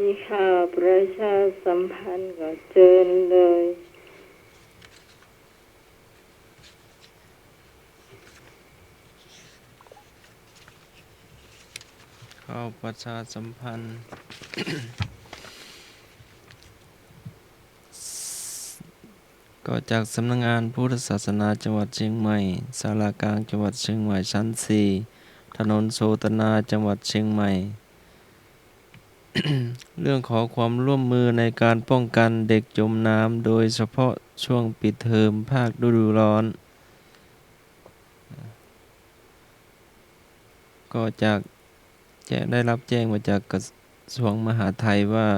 มีข่าวประชาสัมพันธ์ก็เชิญเลยข่าวประชาสัมพันธ์ ก็จากสำนักงานพุทธศาสนาจังหวัดเชียงใหม่ศาลากลางจังหวัดเชียงใหม่ชั้น 4 ถนนโสตนาจังหวัดเชียงใหม่ เรื่องขอความร่วมมือในการป้องกันเด็กจมน้ำโดยเฉพาะช่วงปิดเทอมภาคฤดูร้อน ก็ได้รับแจ้งมาจากกระทรวงมหาดไทยว่า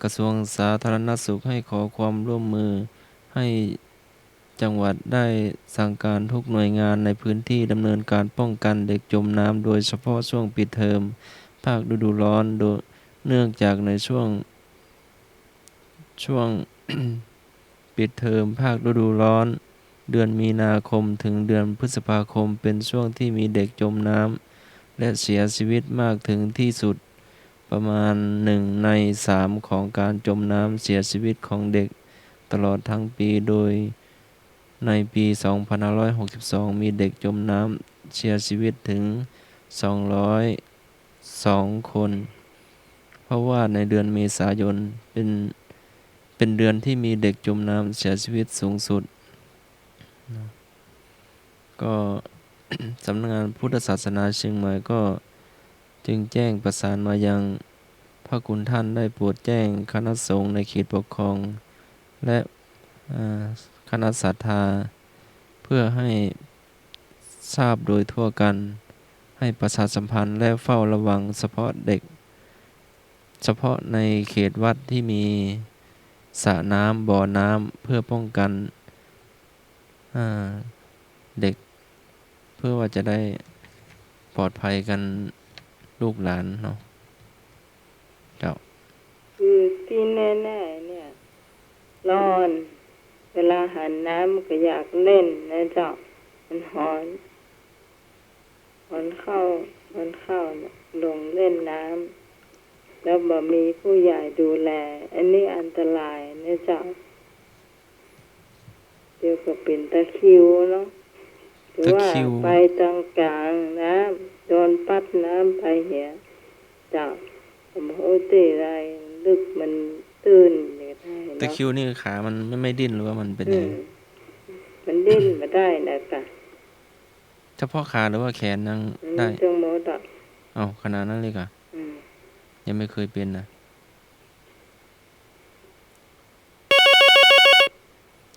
กระทรวงสาธารณสุขให้ขอความร่วมมือให้จังหวัดได้สั่งการทุกหน่วยงานในพื้นที่ดำเนินการป้องกันเด็กจมน้ำโดยเฉพาะช่วงปิดเทอมภาคฤดูร้อนโดยเนื่องจากในช่วง ปิดเทอมภาคฤดูร้อนเดือนมีนาคมถึงเดือนพฤษภาคมเป็นช่วงที่มีเด็กจมน้ำและเสียชีวิตมากถึงที่สุดประมาณ1 ใน 3ของการจมน้ำเสียชีวิตของเด็กตลอดทั้งปีโดยในปี 2562 มีเด็กจมน้ำเสียชีวิตถึง 202 คนเพราะว่าในเดือนเมษายนเป็นเดือนที่มีเด็กจมน้ำเสียชีวิตสูงสุดก็ สำนักงานพุทธศาสนาเชียงใหม่ก็จึงแจ้งประสานมายังพระคุณท่านได้โปรดแจ้งคณะสงฆ์ในเขตปกครองและคณะศรัทธาเพื่อให้ทราบโดยทั่วกันให้ประชาสัมพันธ์และเฝ้าระวังเฉพาะในเขตวัดที่มีสระน้ำบ่อน้ำเพื่อป้องกันเด็กเพื่อว่าจะได้ปลอดภัยกันลูกหลานเนาะเจ้าคือที่แน่ๆเนี่ยร้อนเวลาหันน้ำก็อยากเล่นนะเจ้ามันหอนเข้าลงเล่นน้ำแล้วบ่มีผู้ใหญ่ดูแลอันนี้อันตรายนะเจ้าเดี๋ยวก็เป็นตะคริวเนาะหรือว่าไปตรงกลางน้ำโดนปัดน้ำไปเหียเจ้าผมโอ้ตีไรลึกมันตื้นอย่างได้เนาะตะคริวนี่ขามันไม่ดิ้นหรือว่ามันเป็นยังไงมันดิ้นมาได้นะคะเฉพาะขาหรือว่าแขนนั่งได้จังหมดขนาดนั้นเลยค่ะยังไม่เคยเป็นนะ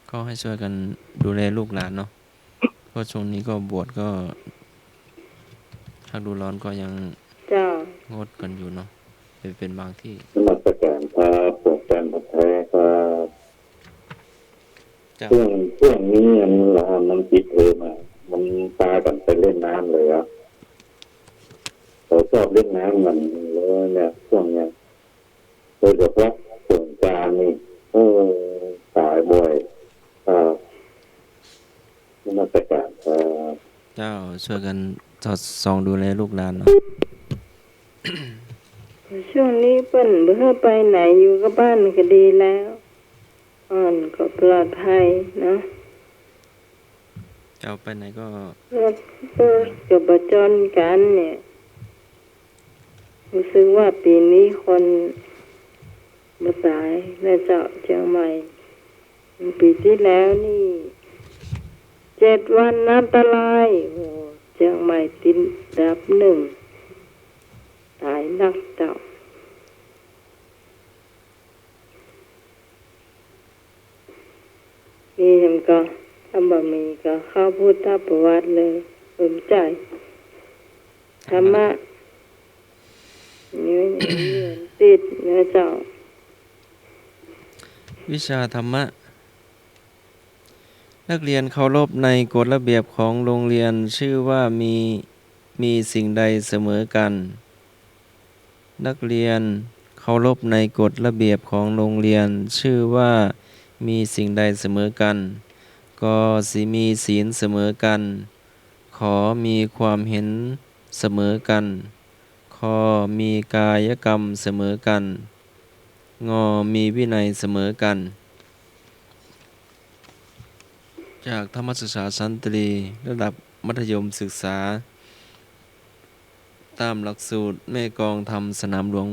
ก็ให้ช่วยกันดูแลลูกหลานเนาะเพราะช่วงนี้ก็บวชก็ภาคฤดูร้อนก็ยังงดกันอยู่เนาะเป็นบางที่นมัสการครับปวดแขนปวดแท้ครับช่วงนี้มันปิดเทอมมันพากันไปเล่นน้ำเลยครับเขาชอบเล่นน้ำมันเลยเนี่ยช่วงเนี้ยโดยเฉพาะสงกรานต์นี่สายบ่อยครับนมัสการครับเจ้าช่วยกันสอดส่องดูแลลูกหลานเนาะช่วงนี้เปิ้นเพื่อไปไหนอยู่กับบ้านก็ดีแล้วก็ปลอดภัยเนาะเจ้าไปไหนก็กับบจรกันเนี่ยรู้สึกว่าปีนี้คนมาตายในเจ้าเชียงใหม่ปีที่แล้วนี่7 วันอันตรายเชียงใหม่ติดดับ1ตายนักเจ้ามีเห็นก็ถ้าบ่มีก็เข้าพุทธประวัติเลยสนใจธรรมะนี่ติดนะเจ้าวิชาธรรมะนักเรียนเคารพในกฎระเบียบของโรงเรียนชื่อว่ามีสิ่งใดเสมอกันนักเรียนเคารพในกฎระเบียบของโรงเรียนชื่อว่ามีสิ่งใดเสมอกันก็สิมีศีลเสมอกันขอมีความเห็นเสมอกันข คอมีกายกรรมเสมอกัน งอมีวินัยเสมอกัน จากธรรมศึกษาชั้นตรีระดับมัธยมศึกษา ตามหลักสูตรแม่กลองธรรมสนามหลวง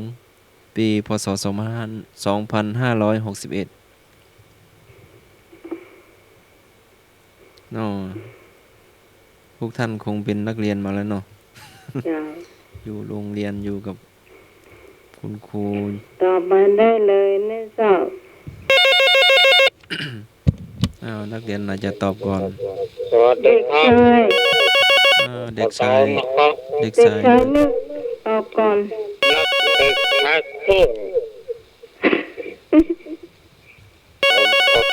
ปีพ.ศ. 2561เนาะพวกท่านคงเป็นนักเรียนมาแล้วเนาะ เจ้า อยู่โรงเรียนอยู่กับคุณครู ตอบมาได้เลยนะเจ้า นักเรียนอาจจะตอบก่อน สวัสดี เด็ก ครับ ชาย เด็กชาย นะครับ เด็ก เด็ก ชาย ชายนึกตอบก่อน นักเด็กนักส่ง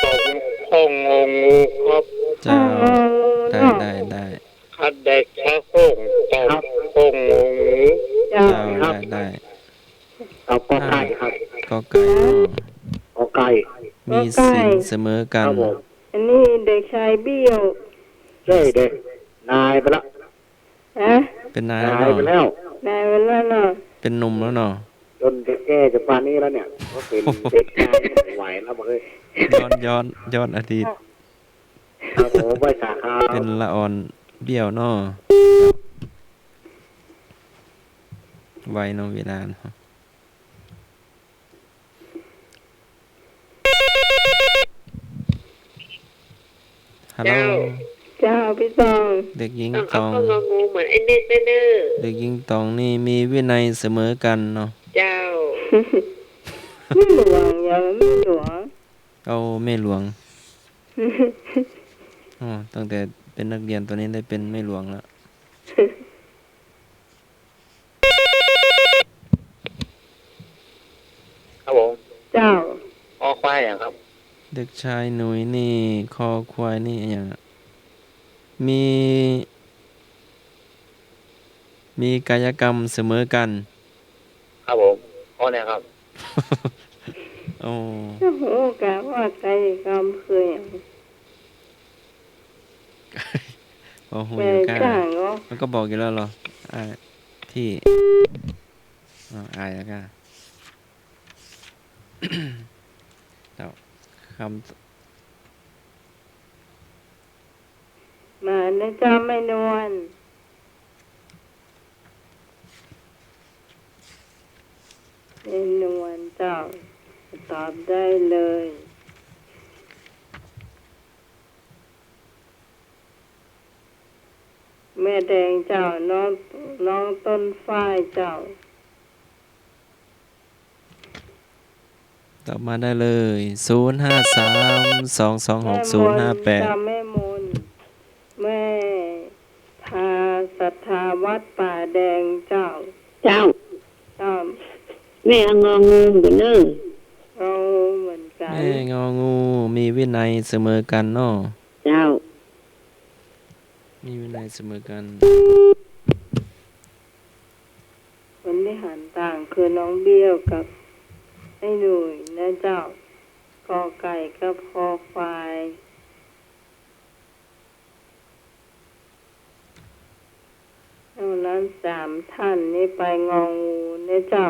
ผมคงงงูครับ เจ้า อ๋อ ได้ คัดเด็กชักส่งตอบคงงงู เจ้า เจ้าได้ ตอบกอไก่ครับ ก็ไก่เนาะ กอไก่ มีศีลเสมอกัน อันนี้เด็กชายเบี้ยว ใช่เด็กนายไปแล้ว ฮะ เป็นนาย นา แล้ว ยไป เนาะ แล้ว นายเวลาเนาะ เป็นหนุ่มแล้วเนาะ จนแก่จะปานนี้แล้วเนี่ยก็เป็นเด็กชายไม่ไหวแล้วบอกเลย ย้อนอดีต ครับผมไปสาขา เป็นละอ่อนเบี้ยวเนาะไวเนาะเวลาเนาะฮัลโหล เจ้าพี่ตอง เด็กหญิง ต้อง ต เอา อง ข้ององูเหมือนไอ้เน็ตเด้อ เด็กหญิงตองนี่มีวินัยเสมอกันเนาะ เจ้า ไม่หลวงอย่าไม่หลวง เอาแม่หลวงอ๋อตั้งแต่เป็นนักเรียนตัวนี้ได้เป็นแม่หลวงแล้ว ครับผม เจ้า ออกควายอย่างครับ เด็กชายหนุ่ยนี่คอควายนี่อย่างอะมีกายกรรมเสมอกัน ครับผมข้อนี้ครับ โอ้ โอ้โหกะว่ากายกรรมคืออย่าง โอ้โห แก อยู่กล้า จ้างเนาะ มันก็บอกอยู่แล้วเหรอที่อายแล้วก็ แล้วค มานะเจ้าไม่นวลไม่นวลเจ้าตอบได้เลย แม่แดงเจ้าน้องต้นฝ้ายเจ้า ำตอบมาได้เลย053226058 เจ้าแม่มนแม่พาศรัทธาวัดป่าแดงเจ้า เจ้า เจ้า แม่งองูเหมือนเด้อ เราเหมือนกัน แม่งองูมีวินัยเสมอกันเนาะ เจ้า มีวินัยเสมอกัน คนที่หันต่างคือน้องเบี้ยวกับไอ้หนุ่ยนะเจ้ากอไก่กับคอควายเท่านั้น3 ท่านนี่ไปงองูนะเจ้า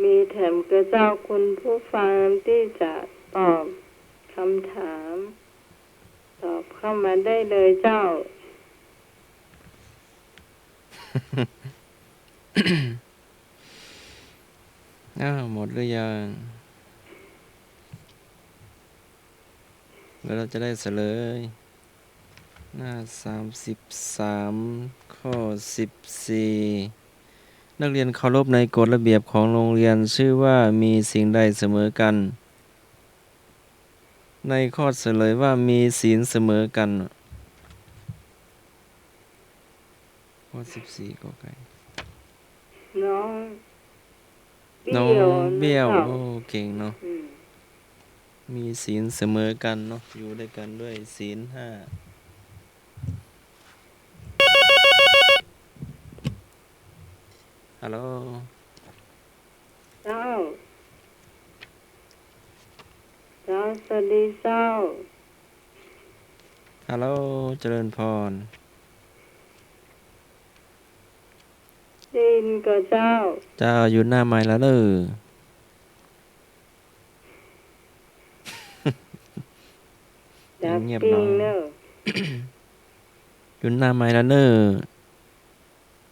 มีแถมกระเจ้าคุณผู้ฟังที่จะตอบคำถาม ตอบเข้ามาได้เลยเจ้า หมดหรือยังแล้วเราจะได้เฉลย หน้า33ข้อ14นักเรียนเคารพในกฎระเบียบของโรงเรียนชื่อว่ามีสิ่งใดเสมอกัน ในข้อเฉลยว่ามีศีลเสมอกัน ข้อ14ก็ไก่ น้อง น้อง เบี้ยว เบี้ยว นะ โอ้ เจ้า เก่งเนาะ อืม มีศีลเสมอกันเนาะอยู่ด้วยกันด้วยศีล5 ฮัลโหล เจ้าเจ้าสวัสดีเจ้า ฮัลโหลเจริญพร ดินก็เจ้า เจ้าอยู่หน้าไม้แล้วเด้อ ดับ เงียบ ปิ้ เนา งเนอะ อยู่หน้าไม้แล้วเด้อ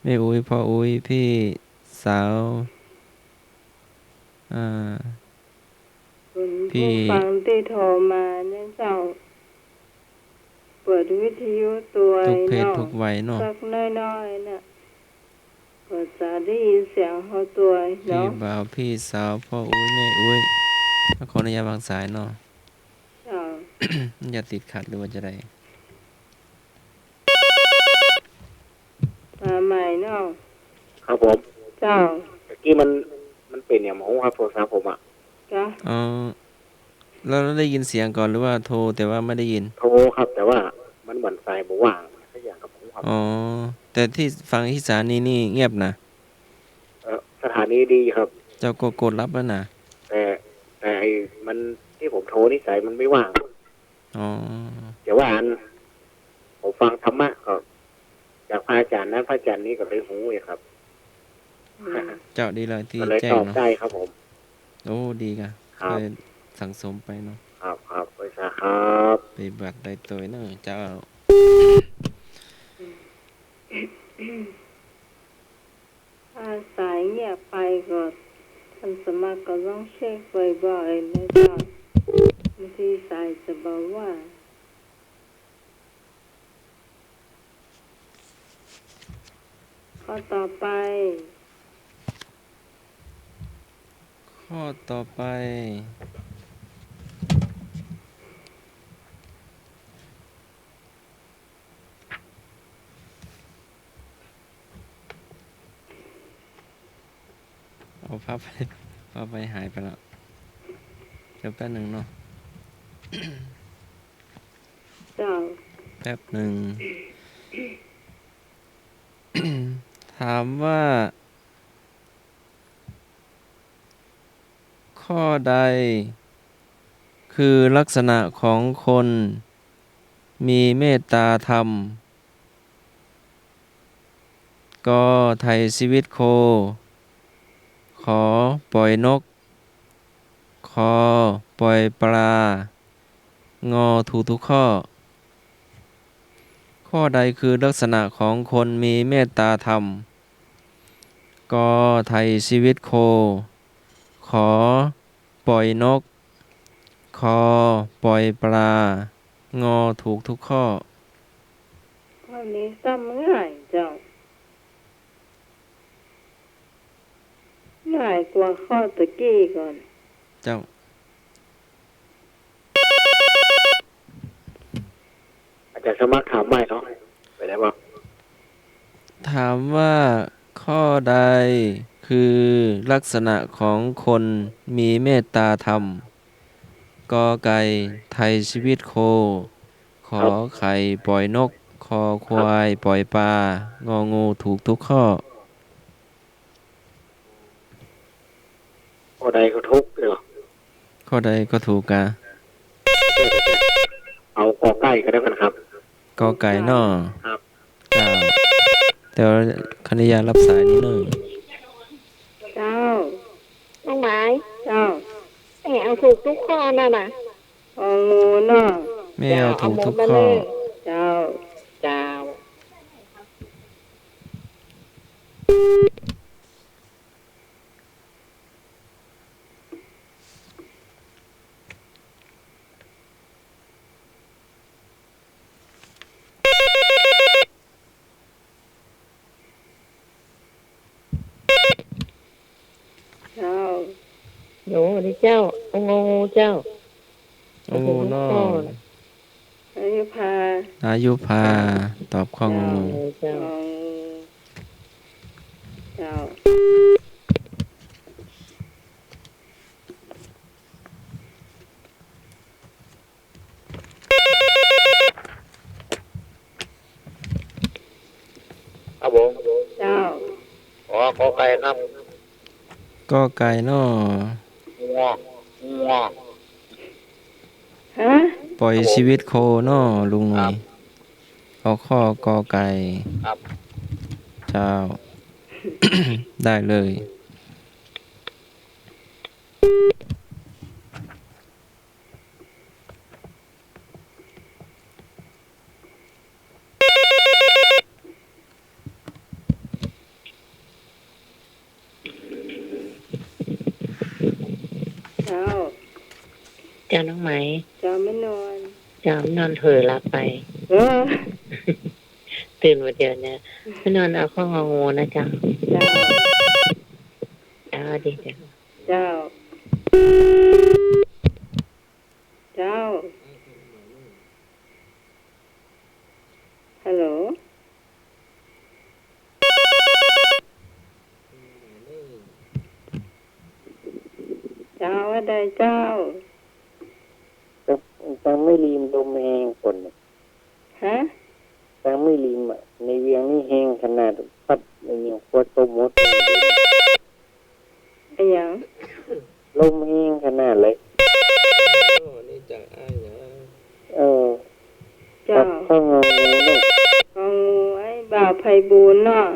แม่อุ้ยพ่ออุ้ยพี่สาวอ่า คุณ พี่ ผู้ฟังที่โทรมาเนี่ยเจ้า เปิดวิทยุตัว ทุกเพศ เนาะ ทุกวัยเนาะ สักน้อยๆน่ะก็จะได้ยินเสียงเขาตัว พี่ เนาะ บ่าวพี่สาวพ่ออุ้ยแม่อุ้ยขออนุญาตวางสายเนาะ เจ้า อย่าติดขัดหรือว่าจะได้ มาใหม่เนาะ ครับผม เจ้า เมื่อกี้มันเป็นอย่างหมอครับโทรศัพท์ผมอ่ะ จ้ะ อ๋อเราได้ยินเสียงก่อนหรือว่าโทรแต่ว่าไม่ได้ยิน โทรครับ แต่ว่ามันเหมือนสายบอกว่างสักอย่างกับผมครับ อ๋อ แต่ที่ฟังที่สถานีนี่เงียบนะ สถานีดีครับ เจ้าก็กดรับแล้วนะ แต่ไอ้มันที่ผมโทรนี่สายมันไม่ว่าง อ๋อ แต่ว่าผมฟังธรรมะก็จากพระอาจารย์นั้นพระอาจารย์นี้ก็เลยหูเลยครับ อืม เจ้าดีเลยที่ ก็เลย แจ้ ต ง อบ เนาะ ได้ครับผม โอ้ดีค่ะ ครับ เคยสั่งสมไปเนาะ ครับบริษัทครับ ไปบัตรได้ตัวเนาะเจ้า ถ้าสายเงียบไปก็ท่านสมัครก็ต้องเช็คบ่อยๆนะเจ้าบางทีสายจะบอกว่าข้อต่อไป ข้อต่อไป เอาภาพไปหายไปแล้ว เดี๋ยวแป๊บหนึ่งเนาะ เจ้า แป๊บหนึ่ง ถามว่า ข้อใด คือลักษณะของคนมีเมตตาธรรม ก็ไถ่ชีวิตโค ขอปล่อยนก ขอปล่อยปลา งอถูกทุกข้อ ข้อใดคือลักษณะของคนมีเมตตาธรรม ก็ไถ่ชีวิตโค ขอปล่อยนก ขอปล่อยปลา งอถูกทุกข้อ ข้อนี้ซ้ำง่ายเจ้า ง่ายกว่าข้อตะกี้ก่อน เจ้า อาจารย์สมัครถามไม่เนาะไปได้ป่ะ ถามว่าข้อใดคือลักษณะของคนมีเมตตาธรรม กอไก่ไถ่ชีวิตโค ขอไข่ปล่อยนก คอควายปล่อยปลา งองูถูกทุกข้อ ข้อใดก็ทุกข์เหรอ ข้อใดก็ถูกกะ เอากอใกล้ก็ได้กันครับ กอไก่นอ ครับ จ้าแต่ว่าคณิยารับสายนี้เนอะ เจ้า น้องหมาย เจ้า แต่เอาถูกทุกข้อนั่นน่ะ เอางูเนาะ แม่เอาถูกทุก มา ข้ เล อ ย เจ้า เจ้า เจ้า โยดิเจ้าเอางงูเจ้า โอ้นอ อายุพา อายุพาตอบข้องู เจ้า เอาเจ้า ครับผม เจ้า ขอไก่ครับ ก็ไก่นอ ฮะ ปล่อยชีวิตโคนอลุงหน่อยเอาข้อกอไก่เจ้า ได้เลย เจ้า เจ้าน้องไหม เจ้าไม่นอน เจ้านอนเผลอหลับไป เออ ตื่นมาเดียวเนี่ยไม่นอนเอาข้ององูนะเจ้า เจ้า ดีเจ้า เจ้า เจ้า ฮัลโหล เจ้าว่าใดเจ้า ตังไม่ลืมลมแหงคนน่ะ ฮะ ตังไม่ลืมอ่ะในเวียงนี่แหงขนาดพัดอย่างโคตรตมมด ไอ้หยัง ลมแหงขนาดเลย นี่จากอ้ายนะ เออ เจ้า ข้องงเนี่ย ของงูไอ้บ่าวไพบูลย์เนาะ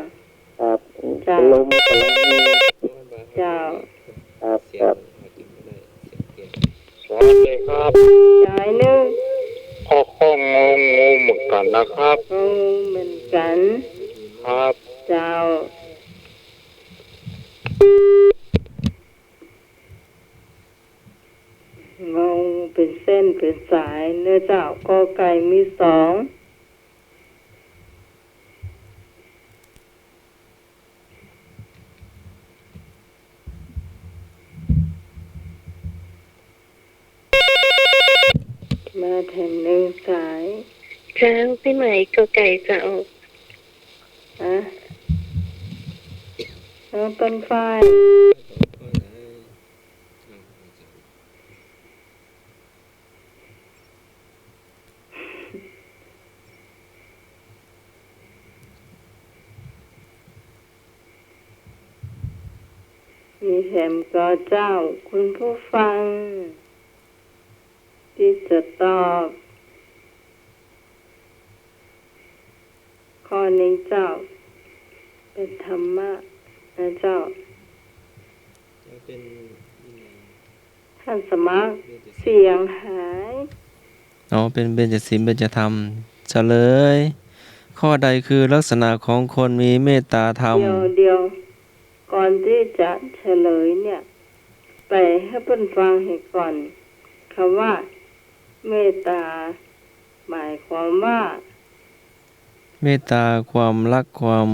ครับ จ้ะ ลมกำลังแหง เจ้า ครับครับ สวัสดีครับ จ่ายหนึง ข้อข้องงงูเหมือนกันนะครับ ของงูเหมือนกัน ครับ เจ้า งงเป็นเส้นเป็นสาย เนื้อเจ้ากอไก่มีสองมาแทนหนึ่งสาย เจ้าพี่ไหมก็ไก่เจ้า อะน้องต้นฝ้ายมีแถมก็เจ้าคุณผู้ฟัง ที่จะตอบ ข้อนี้เจ้า เป็นธรรมะนะเจ้า เป็น ท่านสมัครเสียงหาย อ๋อเป็นเบญจศีลเบญจธรรมเฉลย ข้อใดคือลักษณะของคนมีเมตตาธรรม เดี๋ยวก่อนที่จะเฉลยเนี่ย ไปให้เพิ่นฟังให้ก่อนคำว่า เมตตา หมายความว่า เมตตาความรักความ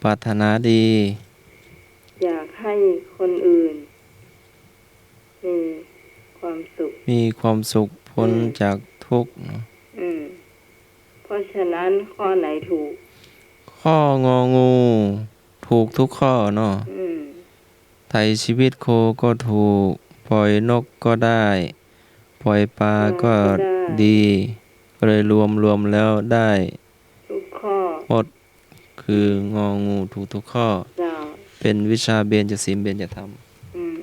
ปรารถนาดี อยากให้คนอื่นมีความสุข มีความสุขพ้นจากทุกข์ เพราะฉะนั้นข้อไหนถูก ข้ององู ถูกทุกข้อเนาะ ไถ่ชีวิตโคก็ถูก ปล่อยนกก็ได้ ปล่อยปลาก็ดี ก็เลยรวมแล้วได้ ทุกข้อ หมดคืององูถูกทุกข้อ เจ้า เป็นวิชาเบญจศีลเบญจธรรม อืม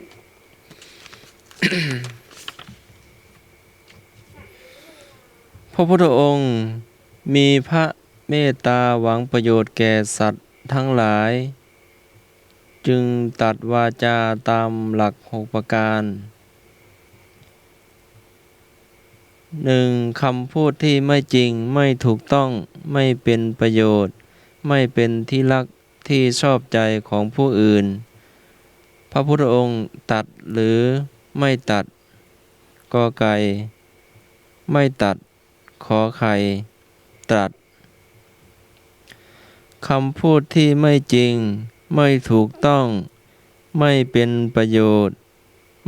พระพุทธองค์มีพระเมตตาหวังประโยชน์แก่สัตว์ทั้งหลาย จึงตรัสวาจาตามหลัก6ประการ 1. คำพูดที่ไม่จริงไม่ถูกต้องไม่เป็นประโยชน์ ไม่เป็นที่รักที่ชอบใจของผู้อื่น พระพุทธองค์ตรัสหรือไม่ตรัสกอไก่ ไม่ตรัสขอไข่ตรัสคำพูดที่ไม่จริงไม่ถูกต้องไม่เป็นประโยชน์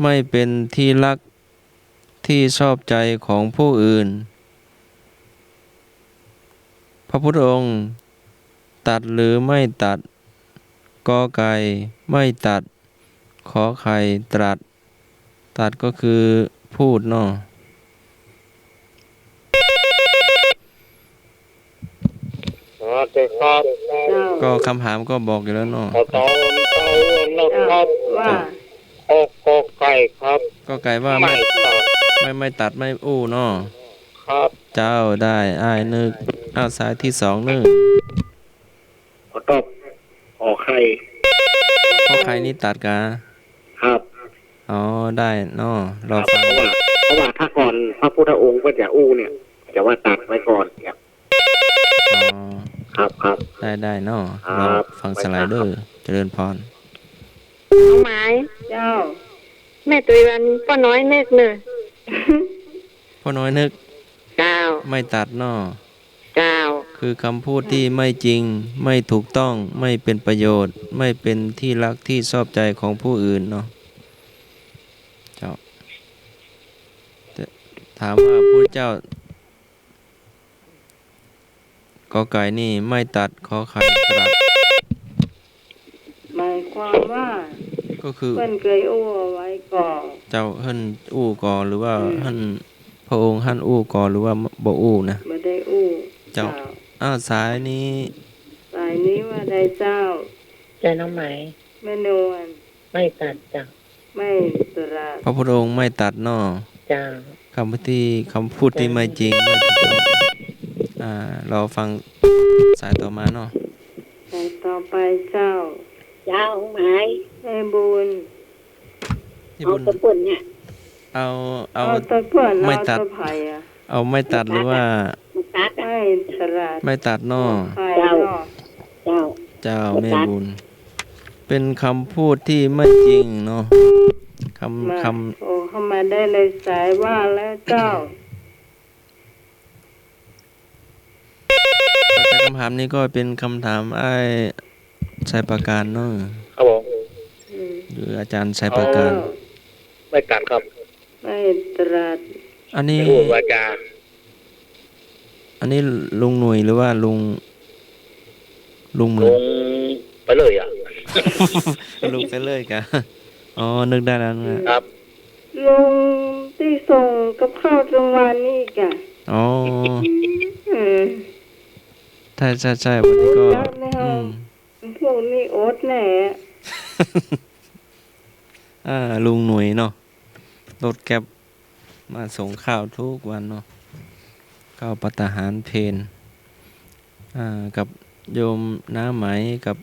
ไม่เป็นที่รักที่ชอบใจของผู้อื่น พระพุทธองค์ตรัสหรือไม่ตรัสกอไก่ไม่ตรัสขอไข่ตรัสก็คือพูดเนาะ สวัสดีครับ เจ้า ก็คำถามก็บอกอยู่แล้วเนาะ ขอตอนเต้านะครับ ว่า ก่ครับ ก็ไก่ว่า ไม่ตัด ไม่ตัดไม่อู้เนาะ ครับ เจ้าได้อ้ายนึกอ้าวสายที่สองนึก ขอตอบขอไข่ เพราะใครนี่ตัดกะ ครับ อ๋อได้เนาะรอ เพ ฟัง ราะว่าถ้าก่อนพระพุทธองค์ก็จะอู้เนี่ยจะว่าตัดไว้ก่อนครับ อ๋อ ครับ ได้เนาะ ครับ รอฟังสไลเดอร์เจริญพร น้องไม้ เจ้า แม่ตุยวันป้าน้อยเนึกเนอะ พ่อน้อยนึก เจ้า ไม่ตัดเนาะ เจ้า คือคำพูดที่ไม่จริงไม่ถูกต้องไม่เป็นประโยชน์ ไม่เป็นที่รักที่ชอบใจของผู้อื่นเนาะเจ้าแต่ถามว่าผู้เจ้ากอไก่นี่ไม่ตัดขอไข่ตรัส หมายความว่า ก็คือ เพิ่นเคยอู้เอาไว้ก่อน เจ้าหั่นอู้ก่อหรือว่าหั่นพระองค์หั่นอู้ก่อหรือว่าบ่อู้นะ ไม่ได้อู้ เจ้า อ้าวสายนี้ สายนี้ว่าได้เจ้า ใจน้องไม้ แม่นวล ไม่ตัดจ้ะ ไม่ตรัส พระพุทธองค์ไม่ตัดเนาะ เจ้า คำพูดที่ไม่จริงไม่ถูกต้องเราฟังสายต่อมาเนาะ สายต่อไปเจ้า เจ้าไม้ แม่บุญ ที่ เอา บุญ ตะปุ่นเนี่ย เอา เอาตะเพื่อน ไม่ เอา ตัด ตะไผ่อะ เอาไม่ตัดหรือว่า มันตัด ไม่ตรัส ไม่ตัดเนาะ ไผ่เนาะ เจ้า เจ้าแม่บุญ เป็นคำพูดที่ไม่จริงเนาะค มา ำ โอ้เข้ามาได้เลยสายว่าแล้วเจ้า แต่คำถามนี้ก็เป็นคำถามไอ้ชัยประการเนาะ ครับผม อืม หรืออาจารย์ชัยประการ ไม่ตัดครับ ไม่ตรัส อันนี้ ไม่พูดวาจา อันนี้ลุงหนุ่ยหรือว่าลุงหมื่ ล น งไปเลยอ่ะ ลุงไปเลยกะอ๋อนึกได้แล้วนะครับ ลุงที่ส่งกับข้าวกลางวันนี่กะ อ๋อ อืม ใช่วันนี้ก็ ยักษ์นะครับ อืม พวกนี้โอ๊ตแหน่ ลุงหนุ่ยเนาะรถแก๊ปมาส่งข้าวทุกวันเนาะข้าวภัตตาหารเพนกับโยมน้าไหมกับ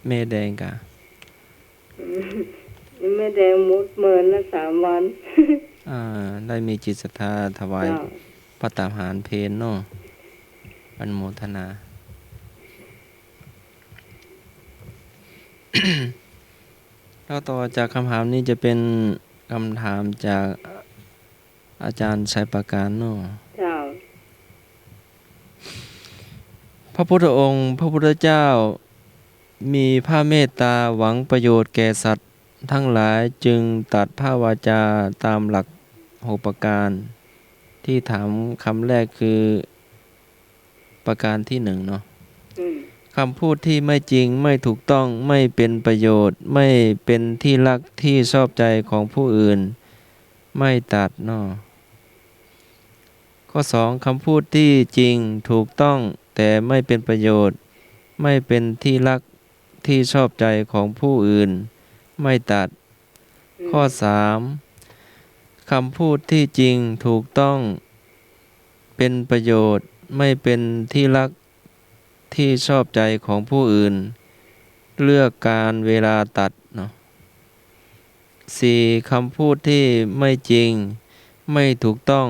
แม่แดงกะ ยังไม่ได้มุดเมินละ3 วัน ได้มีจิตศรัทธาถวาย เจ้า ภัตตาหารเพนเนาะอนุโมทนา แล้วต่อจากคำถามนี้จะเป็นคำถามจากอาจารย์ชัยประการเนาะ เจ้า พระพุทธองค์พระพุทธเจ้ามีพระเมตตาหวังประโยชน์แก่สัตว์ทั้งหลายจึงตัดพระวาจาตามหลัก6ประการ ที่ถามคำแรกคือประการที่1เนาะ อืม คำพูดที่ไม่จริงไม่ถูกต้องไม่เป็นประโยชน์ ไม่เป็นที่รักที่ชอบใจของผู้อื่น ไม่ตัดเนาะข้อ2คำพูดที่จริงถูกต้องแต่ไม่เป็นประโยชน์ ไม่เป็นที่รักที่ชอบใจของผู้อื่น ไม่ตัด ข้อ3คำพูดที่จริงถูกต้องเป็นประโยชน์ ไม่เป็นที่รักที่ชอบใจของผู้อื่น เลือกการเวลาตัดเนาะ 4. คำพูดที่ไม่จริงไม่ถูกต้อง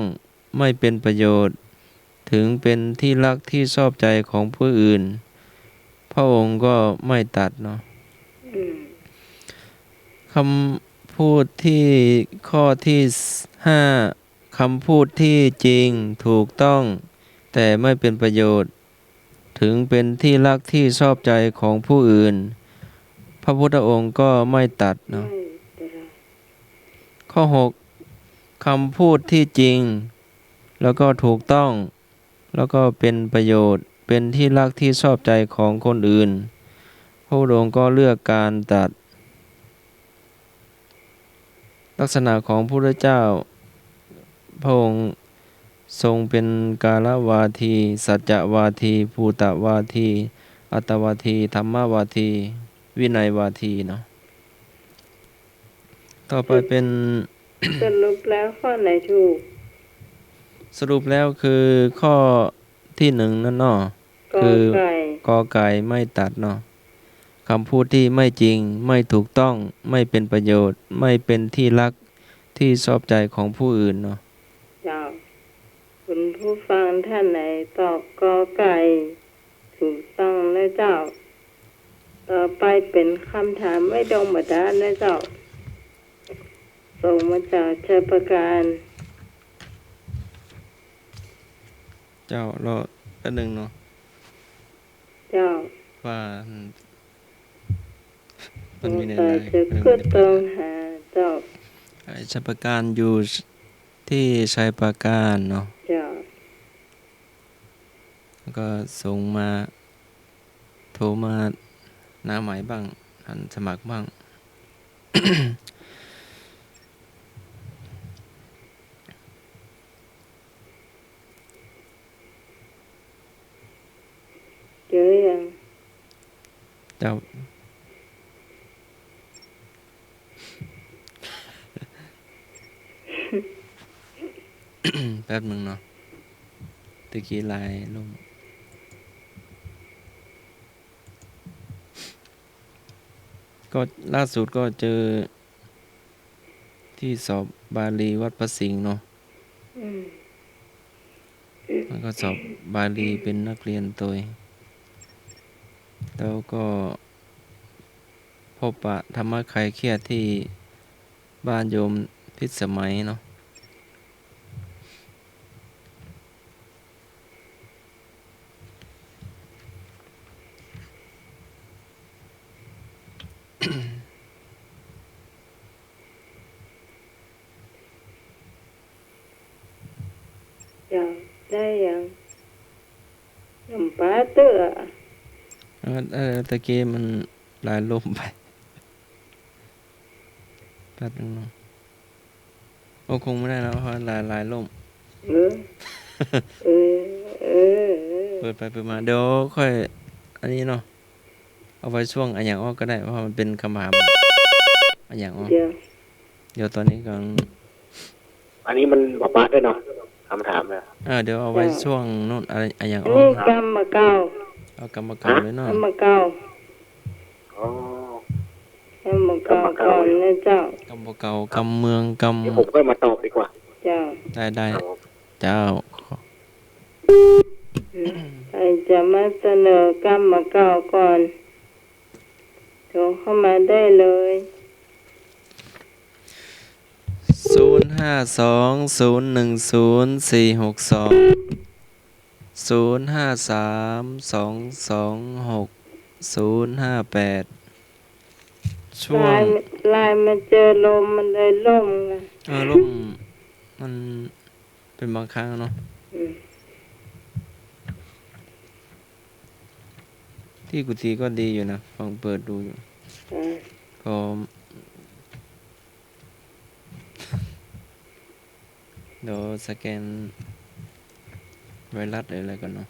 ไม่เป็นประโยชน์ ถึงเป็นที่รักที่ชอบใจของผู้อื่น พระองค์ก็ไม่ตัดเนาะ อืม คำพูดที่ข้อที่5คำพูดที่จริงถูกต้องแต่ไม่เป็นประโยชน์ ถึงเป็นที่รักที่ชอบใจของผู้อื่น พระพุทธองค์ก็ไม่ตัดเนาะ ไม่ตรัส ข้อ6คำพูดที่จริงแล้วก็ถูกต้องแล้วก็เป็นประโยชน์ เป็นที่รักที่ชอบใจของคนอื่น พระพุทธองค์ก็เลือกการตัด ลักษณะของพระพุทธเจ้าพระองค์ทรงเป็นกาลวาที สัจจวาที ภูตวาที อัตตวาที ธรรมวาที วินัยวาทีเนาะ ต่อไปเป็น สรุปแล้วข้อไหนถูก สรุปแล้วคือข้อที่1นั่นเนาะ กอ คือ ไก่ กอไก่ไม่ตัดเนาะคำพูดที่ไม่จริงไม่ถูกต้องไม่เป็นประโยชน์ ไม่เป็นที่รักที่ชอบใจของผู้อื่นเนาะ เจ้าคุณผู้ฟังท่านไหนตอบกอไก่ถูกต้องนะเจ้า ต่อไปเป็นคำถามไม่ดงบดาลนะเจ้า ส่งมาจากเชยประการ เจ้ารอแป๊บนึงเนาะ เจ้า ว่ามันมีใน แต่ ไลน์ จะก็ต้องหาเจ้า ชัยประการอยู่ที่ชัยประการเนาะ เจ้า แล้วก็ส่งมาโทรมาหน้าหมายบ้างหันสมัครบ้าง เจอยัง เจ้า แป๊บหนึ่งเนาะตะกี้ไลน์ลงก็ล่าสุดก็เจอที่สอบบาลีวัดพระสิงห์เนาะ อืม แล้วก็สอบบาลีเป็นนักเรียนตัวเองแล้วก็พบปะธรรมะใครเครียดที่บ้านโยมพิสมัยเนาะ เจ้า ได้ยังน้ำปลาเตื้อ ตะกี้มันลายล่มไป แป๊บนึงเนาะโอ้คงไม่ได้แล้วเพราะลายล่ม เออ เออ เออ เปิดไปเปิดมาเดี๋ยวค่อยอันนี้เนาะเอาไว้ช่วงอันอย่างออกก็ได้เพราะมันเป็นคำถามอันอย่างออก เดี๋ยว เดี๋ยวตอนนี้ก่อน อันนี้มันปะปะด้วยเนาะคำถามเนี่ย เดี๋ยวเอาไว้ช่วงโน่นอะไรอันอย่าง อั อน อก นี้กรรมเก่า เอากรรมการเลยเนาะ กรรมเก่า อ๋อก รรมเก่าก่อนนะเจ้าก รรมเก่ากรรมเมืองกรรม เดี๋ยวผมก็มาตอบดีกว่า เจ้า ได้เจ้า ใครจะมาเสนอกรรมเก่าก่อนโทรเข้ามาได้เลย 05201046226 ช่ว ลาง ยมาเจอลมมันเลยล่มไง ล่มมันเป็นบางครั้งเนาะ อืม ที่กุฏิก็ดีอยู่นะฟังเปิดดูอยู่ อ่า พอเดี๋ยวสแกนไวรัสอะไรก่อนเนาะ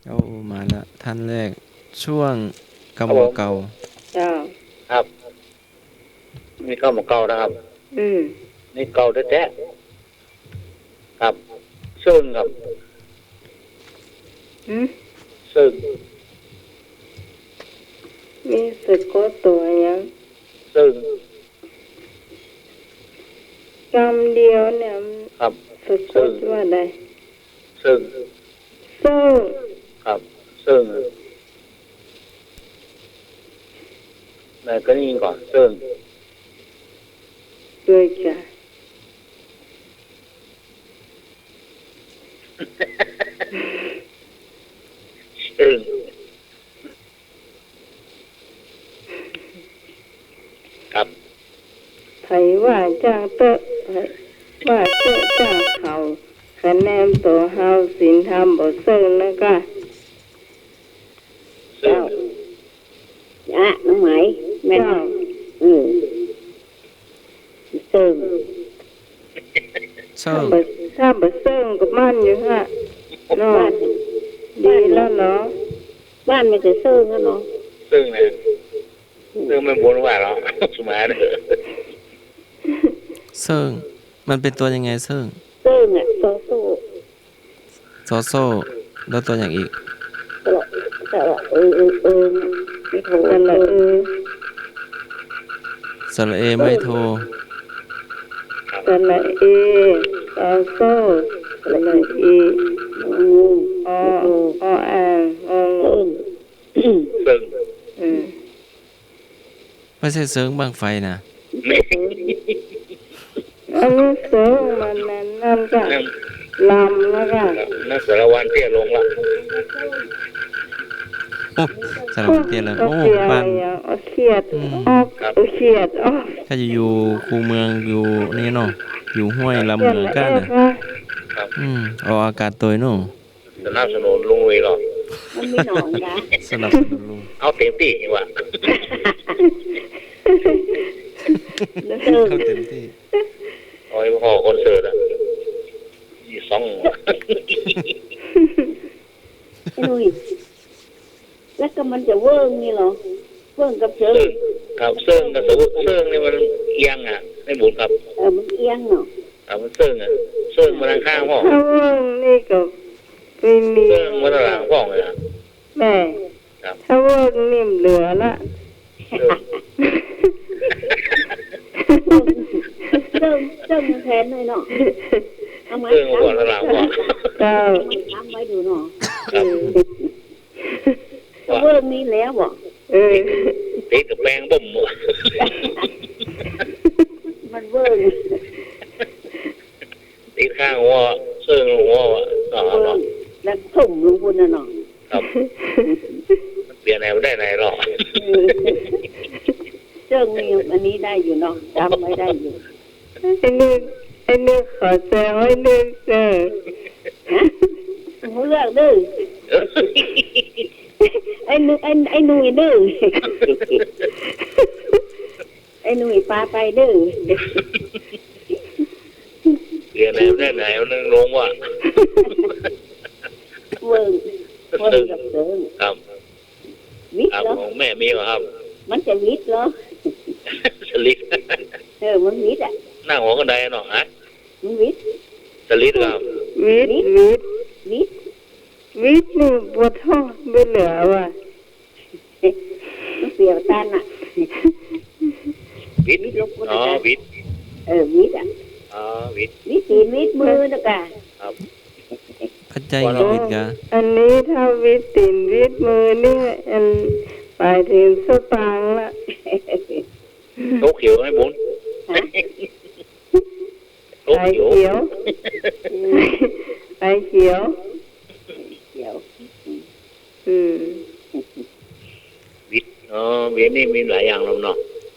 เอามาละท่านแรกช่วงกำมเก่า เจ้า ครับนี่เข้ามาเก่านะครับ อืม นี่เก่าแท้ๆครับซึ่งครับ อืม ซึ่ง มีสะกดตัวยัง ซึ่ง กรรมเดียวเนี่ย ครับ สะกดว่าใด ซึ่ง ซึ่ง ครับซึ่งไหนก็นี่ก่อนซึ่ง ด้วยจ้ะ ซึ่งครับ ไผว่าจ้างเตอะว่าเตอะจ้างเขาคะแนนตัวเฮาศีลธรรมบ่เซิงนะกะ ซึ่ง จ้าน้องไหมแม่ เจ้า เสริม เชิง ถ้าบ่เซิงก็มันอยู่ฮะเนาะดีแล้วเนาะ บ้านไม่จะเสริมกันเนาะ ซึ่งมันบนว่าเราสมัยเด้อ เซิงมันเป็นตัวยังไงเซิง เซิงอ่ะโซโซ ซอโซ่แล้วตัวอย่างอีก ตลอดตลอดไม่โทร สระสระเอไม่โทร สระเอซอโซ่สระเอ งู ออ่างงง เซิง ซึ่ง ไม่ใช่เซิงบังไฟนะ อันนี้เสือมันนั่นก็ลำแล้วก็ นักสารวันเตี้ยลงละ โอ้สระเตียเลยโอ้บ้าน เอาเขียดออกเอาเขียดออก ถ้าจะอยู่คูเมืองอยู่นี่เนาะอยู่ห้วยลำ เขีย เมื ด อง ละ กัน เอ็ น่ะ ดว่า เอาอากาศตัวเนาะ สนับสนุนลุงเลยหรอ มันมีหนองนะ สนับสนุนลุง เอาเต็มที่นี่ว่ะ เซิง เข้าเต็มที่ เอาไอ้พ่อคอนเสิร์ตอ่ะยี่สอง ไอ้หนุ่ยแล้วก็มันจะเวิ้งนี่เหรอเวิ้งกับเซิง ซึ่งครับซึ่งกับซึ่งนี่มันเอียงอ่ะไม่บุญครับ มันเอียงเนาะ ครับมันซึ่งอ่ะซึ่งมันข้างพ่อ ถ้าว่างนี่ก็ไม่มี ซึ่งมันหลังพ่อเลยนะ แม่ถ้าว่างนิ่มเหลือละ เซิงมันแทนหน่อยเนาะเอาไม้ ซึ่งก่อนหลังพ่อ เจ้า ทำไว้ดูเนาะ ครับ เวิ้งนี่แล้วบ่ ตีกับแป้งบ่มหมด มันเวิ้ง ตีข้างหัวซึ่งหัวต่อ เวิ้ เนาะ งแล้วถุ่มลงบนน่ะเนาะ ครับเปลี่ยนไหนไม่ได้ไหนหรอก เซิงนี่อันนี้ได้อยู่เนาะจำไว้ได้อยู่ ไอ้นี่ขอแซวไอ้นี่เจอ หูเลือกดื้อไอ้หนุ่ยดื้อไอ้หนุ่ยปลาไปดื้อ เปลี่ยนไหนไม่ได้ไหนมันลงว่ะ เวิ้งกับเซิง ครับ วิท ครับ เหรอ ของแม่มีเหรอครับ มันจะวิทเหรอ สลิด มันวิทอ่ะ หน้าหัวกันไดเนาะฮะ มันวิท สลิดครับ วิท วิท นี่ปวดท้องไม่เหลือว่ะ มันเปรียวตันอ่ะ วิทอ๋อวิท วิทอ่ะ อ๋อวิท วิทตีนวิทมือนะกะ ครับ เข้าใจอยู่วิทย์กะ อันนี้ถ้าวิทตินวิทมือนี่อันไปถึงสตางค์ละ โต๊ะเขียวไหมบุญโต๊ะ ไป เขียว เขียวไปเขียว เดี๋ยว วิทอ๋อวิทนี่มีหลายอย่างแล้วเนาะ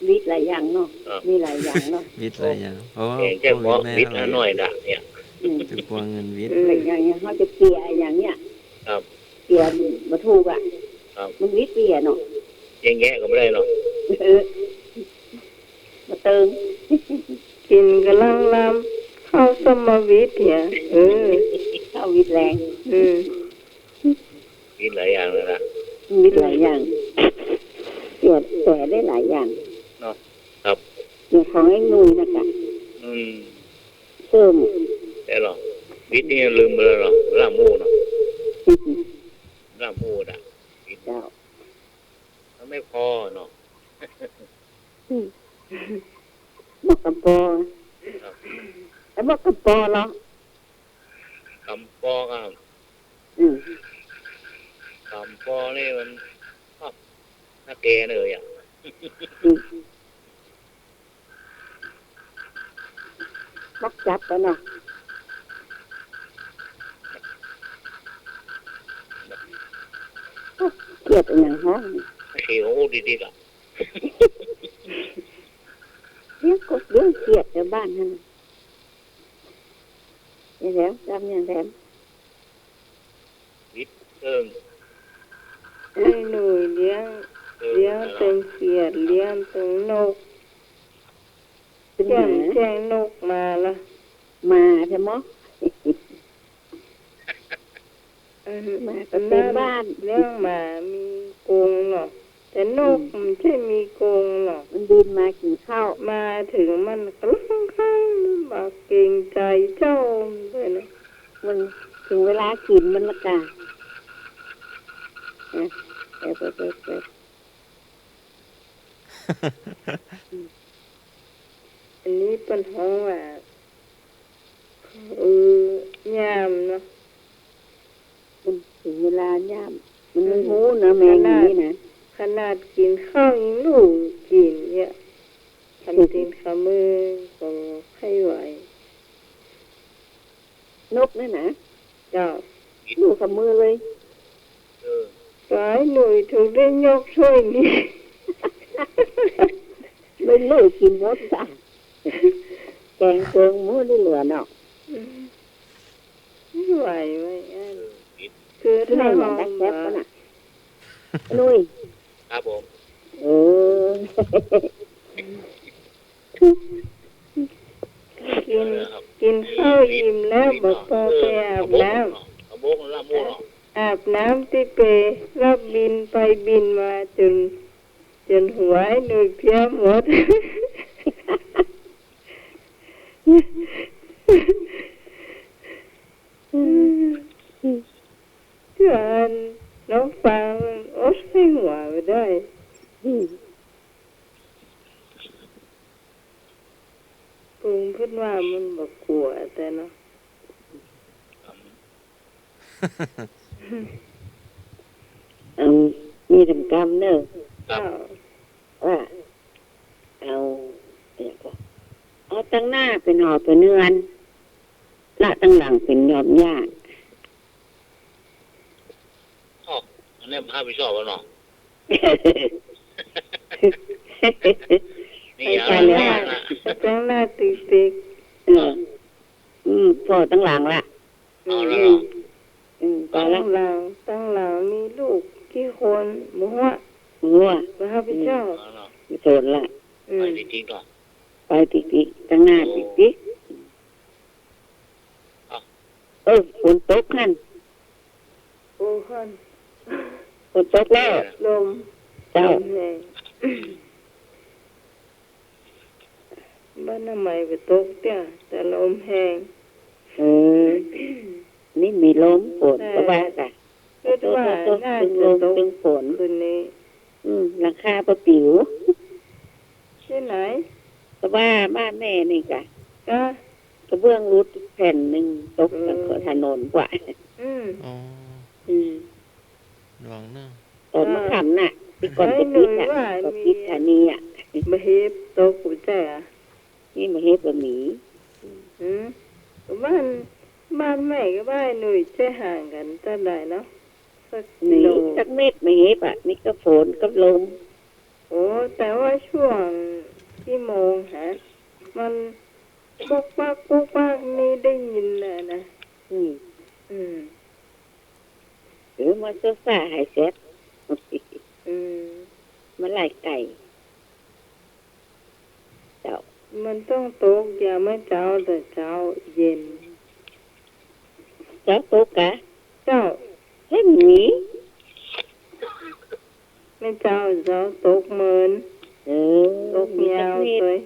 วิทหลายอย่างเนาะมีหลายอย่างเนาะ วิทย์อะไรอย่างเพราะว่า เองแค่หมอวิทน้อยด่ะเนี่ย จะกลัวเงินวิทย์ หลายอย่างเขาจะเปียอย่างเนี้ย ครับ เปียมาถูกอ่ะ ครับ มันวิทเปียเนาะ แย่งแย่ก็ไม่ได้เนาะ มาเติม กินกำลังลำเข้าสมวิทย์เนี่ยเข้าวิทแรง วิทหลายอย่างเลยนะ วิทหลายอย่างเปียแต่ได้หลายอย่าง เนาะครับ อย่างของไอ้นุ้ยนะกะ เติม แต่หรอวิทนี่ลืมไปแล้วเนาะล่ามูเนาะล่ามูด่ะ เจ้า มันไม่พอเนาะ บอกกับปอแล้วบอกกับปอเหรอ คำปอครับ คำปอนี่มันน่าแกเลยอ่ะ บอกจับแล้วเนาะเกลียดอย่างฮะ เขียวดีๆอ่ะ เลี้ยงกบเลี้ยงเกลียดในบ้านนั่นนี่แล้วจำอย่างแถม วิทเอิง ไอ้หนุ่ยเลี้ยงตึงเขียดเลี้ยงตึงนก เป็นห แจ้ มาง นกมาละ มาใช่ไหมมาก็เต็มบ้าน เลี้ยงหมามีกรงเนาะแต่ นกมันใช่มีกรงหรอก มันบินมากินข้าว มาถึงมันก็ร้องไห้บอกเกรงใจเจ้าด้วยนะ มันถึงเวลากินมันละกะไป อันนี้เป็นห้องว่ายามเนาะ มันถึงเวลาย่ามมันไม่รู้นะแมงนี้นะ ขนาดกินข้าวยังลูกกินเนี่ยทำตีนขามือก็ให้ไหวน กนี่นะ เจ้า ลูกกับมือเลย สายหนุ่ยถูกได้ยกช่วยนี่ ไม่ลูกกินรสจ้ะแกงเกิงมือได้เหลือเนาะ ไม่ไหวไหมอันคือ ที่ไหน ถ้า เหมื ห้ อ อน ง ดักแซ่บ มา กันน่ะนุ้ย ครับผม เออ กินข้าวอิ่มแล้วบอกพอไปอาบน้ เอาโบกละโมเนาะ ำอาบน้ำที่เปรับบินไปบินมาจนหัวไอ้หนุ่ยเพี้ยหมด เพื่อนน้องฟังอดให้หัวไปได้ปรุงขึ้นว่ามันบอกกลัวแต่เนาะ มีทำกรรมเนอะ เจ้า ว่าเอาตั้งหน้าเป็นหอเป็นเนือนละตั้งหลังเป็นยอมญาติ อ๋ออันนี้พาไปชอบวะเนาะนี่ ไป อะไร แล้ว นะ ตั้งหน้าติ๊ก พอตั้งหลังละ ๆ เอาแล้วเนาะ ตอนละ ตั้งหลังมีลูกกี่คนหมัว หัว พระพิเจ้า เอาเนาะ ไม่โสดละ ไปจริงๆเนาะ ไปติ๊กตั้งหน้าติ๊กฝนตกขัน โอ้คน ฝนตกแล้ว ลม เจ้า แรงบ้านน้ำใหม่ไปตกเตี้ยแต่ลมแห้ง นี่มีลมฝนก็ว่ากัน คิดว่าน่า ตึง จะ ลม ตก ตึงฝน คืนนี้ หลังคาประปิว ที่ไหน แต่ว่าบ้านแม่นี่กะ ก็ กระเบื้องรุดแผ่นหนึ่งตกจากถนนกว่า อ๋อดวงเนาะ ตอนมาขำน่ะที่ก่อนจะปิดอ่ะก็ปิดธานีอ่ะ มาเฮ็บตกกูใจอ่ะ นี่มาเฮ็ดบะหมี่ บ้านแม่กับบ้านหนุ่ยจะห่างกันเท่าไหร่เนาะสัก ห กิ นี โล สักเม็ดมาเฮ็ดอ่ะนี่ก็ฝนกับลม โอ้แต่ว่าช่วงที่โมงฮะมันปุ๊กปักนี่ได้ยินเลยนะ หรือมาโซฟาให้เสร็จ มาไล่ไก่เจ้า มันต้องตกอย่าไม่เจ้าแต่เจ้าเย็น เจ้าตกกะ เจ้า เห็นหมี ไม่เจ้าตกเหมือนตกยาวเลย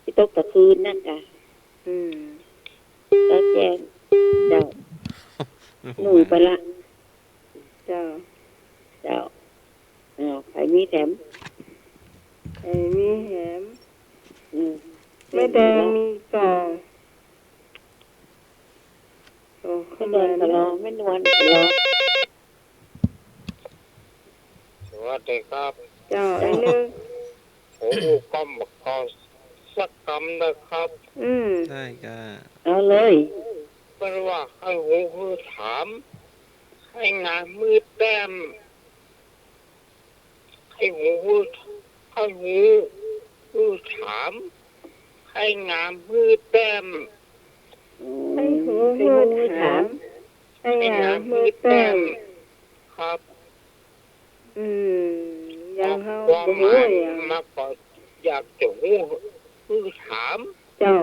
ที่ตกตะคืนนั่นกะเจ้าแจ้งเจ้าหนุ่ยไปละ เจ้า ใครมีแถม ไอ้มีแหมไม่แดงมีกล่องโอ้ ไม่ ขึ้น เดิ มาน ก็รอไม่นวลก็รอ สวัสดีครับ เจ้าไอ้นึง ผมกำบักกอสักกำนะครับ ได้ก็ เอาเลย เป็นว่าให้หูคือถามให้งานมือแต้มให้หูคือถามให้งานมือแต้ม ให้หูมือถามให้หางมือแต้ม ครับ ยังเฮา ความ บ่ ห ฮู้ มาย ยัง มาก็อยากจะหูคือถาม เจ้า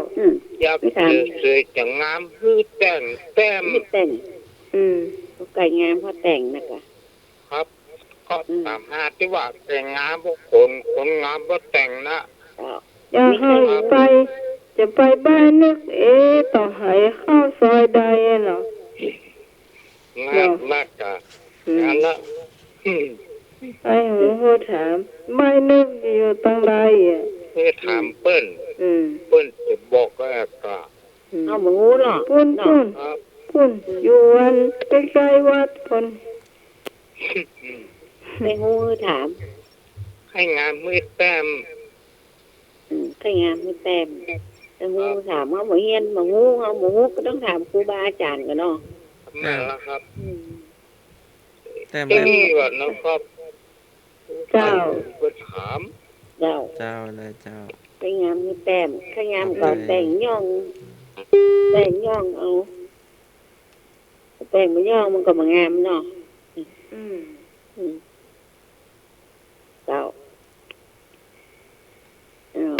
อยากจะเสยจะงามคือแต่งแต้ม ไม่แต่ง อืม ไก่งามเพราะแต่งนะคะ ครับ ก็ตามหาที่ว่าแต่งงานพวกคนงานก็แต่งนะ อย่าให้ไป จะไปบ้านนึกต่อให้เข้าซอยใดเนาะ งานมากกะงานละอืม ไอ้หูเขาถามไม่นึกอยู่ตั้งไรนี่ถามเปิ้น อืม เปิ้นจะบอกก็กะ เอาหมูเนาะ พุ่น ครับ อยู่วันใกล้ๆวัดพุ่น ไปงูถาม ให้งานมืดแต้ม ใครงานไม่เต็มไปงูถามเอาหมูเฮียนหมูงูเอาหมูก็ต้องถามครูบาอาจารย์กันเนาะ แม่ละครับ แต้ม ที่ แล้ว นี่ก่อนนะครับ เจ้า ก็ถาม เจ้า เจ้าเลยเจ้า ไปงามไม่เต็มใครงามก็แต่งย่องเอาแต่งไม่ย่องมันก็มางามเนาะ อืม เจ้า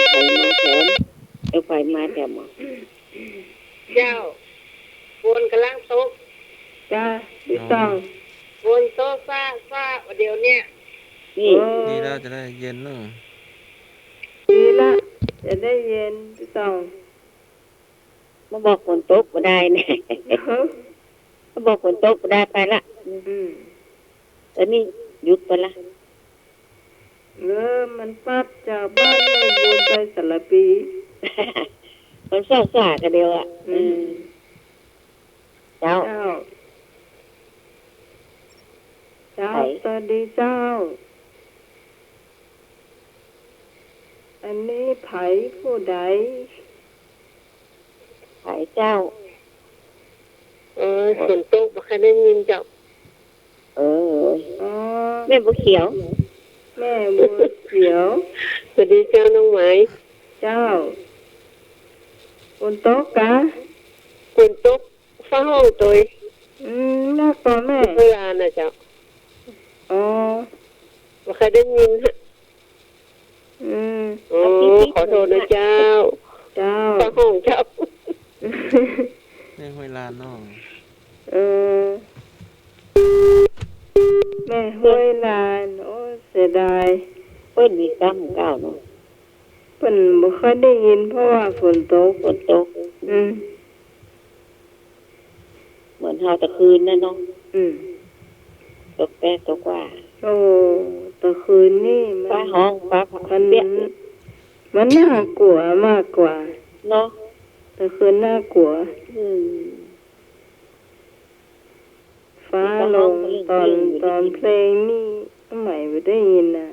ไฟมาแถมไฟมาแถม เจ้าฝนกำลังตก จ้าพี่ต้อง ฝนตกฟ้าเดี๋ยวเนี้ย นี่ ดีแล้วจะได้เย็นเนอะ ดีละจะได้เย็นพี่ต้อง มาบอกฝนตกก็ได้แน่มาบอกฝนตกก็ได้ไปละ อืม ตอนนี้หยุดไปละ มันปัดจากบ้านเลยวนไปสารปี มันซ่ากันเดียวอ่ะเจ้า เจ้าสวัสดีเจ้า อันนี้ไผผู้ใด ขายเจ้า ฝนตกบ่เคยได้ยินเจ้า อ๋อ แม่บุเขียว แม่บัวเขียว สวัสดีเจ้าน้องไหม เจ้าฝนตกกะ ฝนตกฟ้าห้องตัว น่ากลัวแม่ เวลาน่ะเจ้า อ๋อ บ่เคยได้ยินฮะ อืม ขอโทษนะเจ้า เจ้า ฟ้าห้องเจ้า ในห้วยลานเนอะ เออแม่ห้วยลานโอ้เสียดาย เปิ้นมีกรรมเก่าเนาะ เพิ่นบ่ค่อยได้ยินเพราะว่าฝนตก ฝนตก เหมือนเฮาตะคืนนั่นเนาะ ตกแป๊ตกว่า โอ้ตะคืนนี่ ฟ้าห้องฟ้า มัน เปี้ย มันน่ากลัวมากกว่า เนาะ ตะคืนน่ากลัว ฟ้าลงตอนเพลงนี่ใหม่ไม่ได้ยินนะ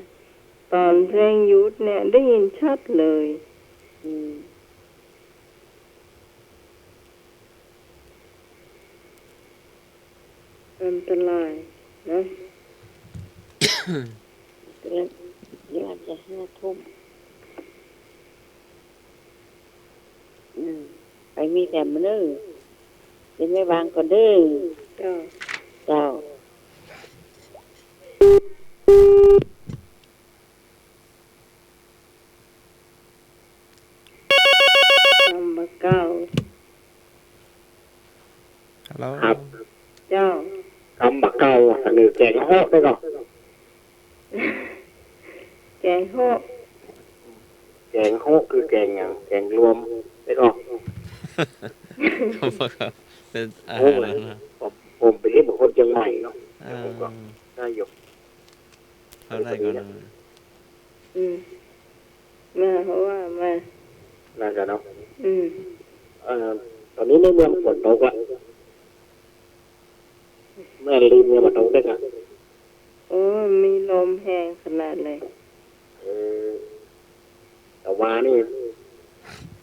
ตอนเพลงยุทธเนี่ยได้ยินชัดเลยอันตรายนะเดี๋ยวจะ5 ทุ่มไปมีแต่มื้อนึงเดี๋ยวไม่วางก่อนเด้อ เจ้า เจ้า นำมาเก้า แล้ว ครับ เจ้า คำบักเก่าอันนี้แกงฮอกได้ก่อน แกงโฮก แกงฮอกคือแกงอย่างแกงรวมได้ก่อน เป็นอา โอ้ หาร ย นะ ผมไปเรียนกับคนเชียงใหม่เนาะ อ่า ได้อยู่ เขาได้ก่อนนะ มาเพราะว่ามา น่าจะเนาะ ตอนนี้ในเมืองฝนตกอะแม่ลืมเมืองมาตกได้กัน โอ้มีลมแห้งขนาดเลย แต่ว่านี่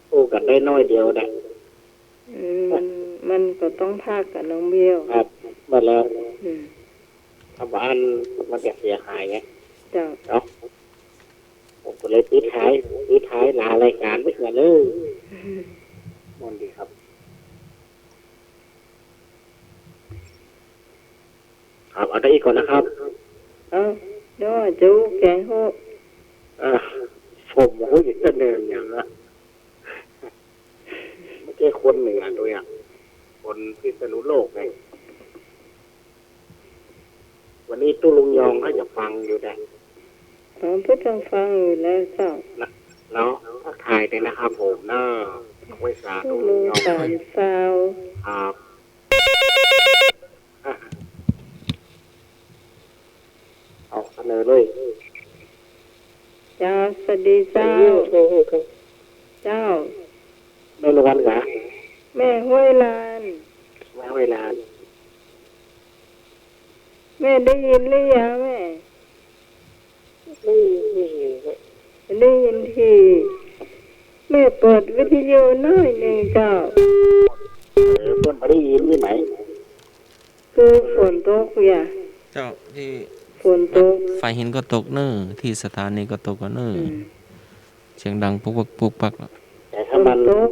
สู้กันได้น้อยเดียวนะ มันก็ต้องพากกับน้องเบี้ยว ครับมาแล้ว อืม ถ้าบ้านมันจะเสียหายไง เจ้า เนาะผมก็เลยซื้อท้ายลารายการไม่เกินเลยมันดีครับครับเอาได้อีกก่อนนะครับ เอาเดี๋ยวจูแกงโฮก ผมโอ้ยจะเดินอย่างละไม่ใช่คนเหนือด้วยอ่ะคนพิษณุโลกไงเว วันนี้ตู้ลุงยองก็จะฟังอยู่ได้ ผมก็ต้องฟังอยู่แล้วเจ้า แล้วทักทายเลยนะครับผมเนาะไว้สา ทุ ตู้ ก ลุ ลุ ง ง ยอง สามสาว ครับเอาเสนอเลย เจ้าสวัสดีเจ้า เจ้า ไม่รวนเหรอ แม่ห้วยลาน แม่เวลา แม่ได้ยินหรือยังแม่ นี่ ได้ยินทีแม่เปิดวิทยุน้อยหนึ่งเจ้า เพื่อนไม่ได้ยินใช่ไหม คือฝนตกอย่า เจ้าที่ ฝนตก ไฟหินก็ตกเนอที่สถานีก็ตกกันเนอ อืม เสียงดังปุ๊กปักปุ๊กปัก แต่ ฝ ถ้าน มัน ตก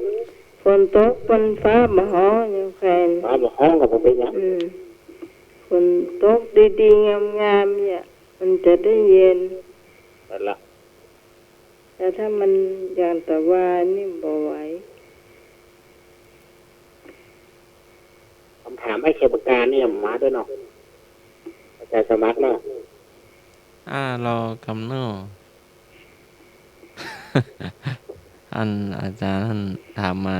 ฝนตกบนฟ้ามาหอยังแฟน มาบอกห้องกับผมเป็นยัง ฝนตกดีๆงามๆเนี่ยมันจะได้เย็น นั่นละ แต่ถ้ามันอย่างตะวันนี่บ่ไหว คำถามให้เคปการเนี่ยมาด้วยเนาะอาจารย์สมัครเนาะ รอกำเนอ อันอาจารย์ท่านถามมา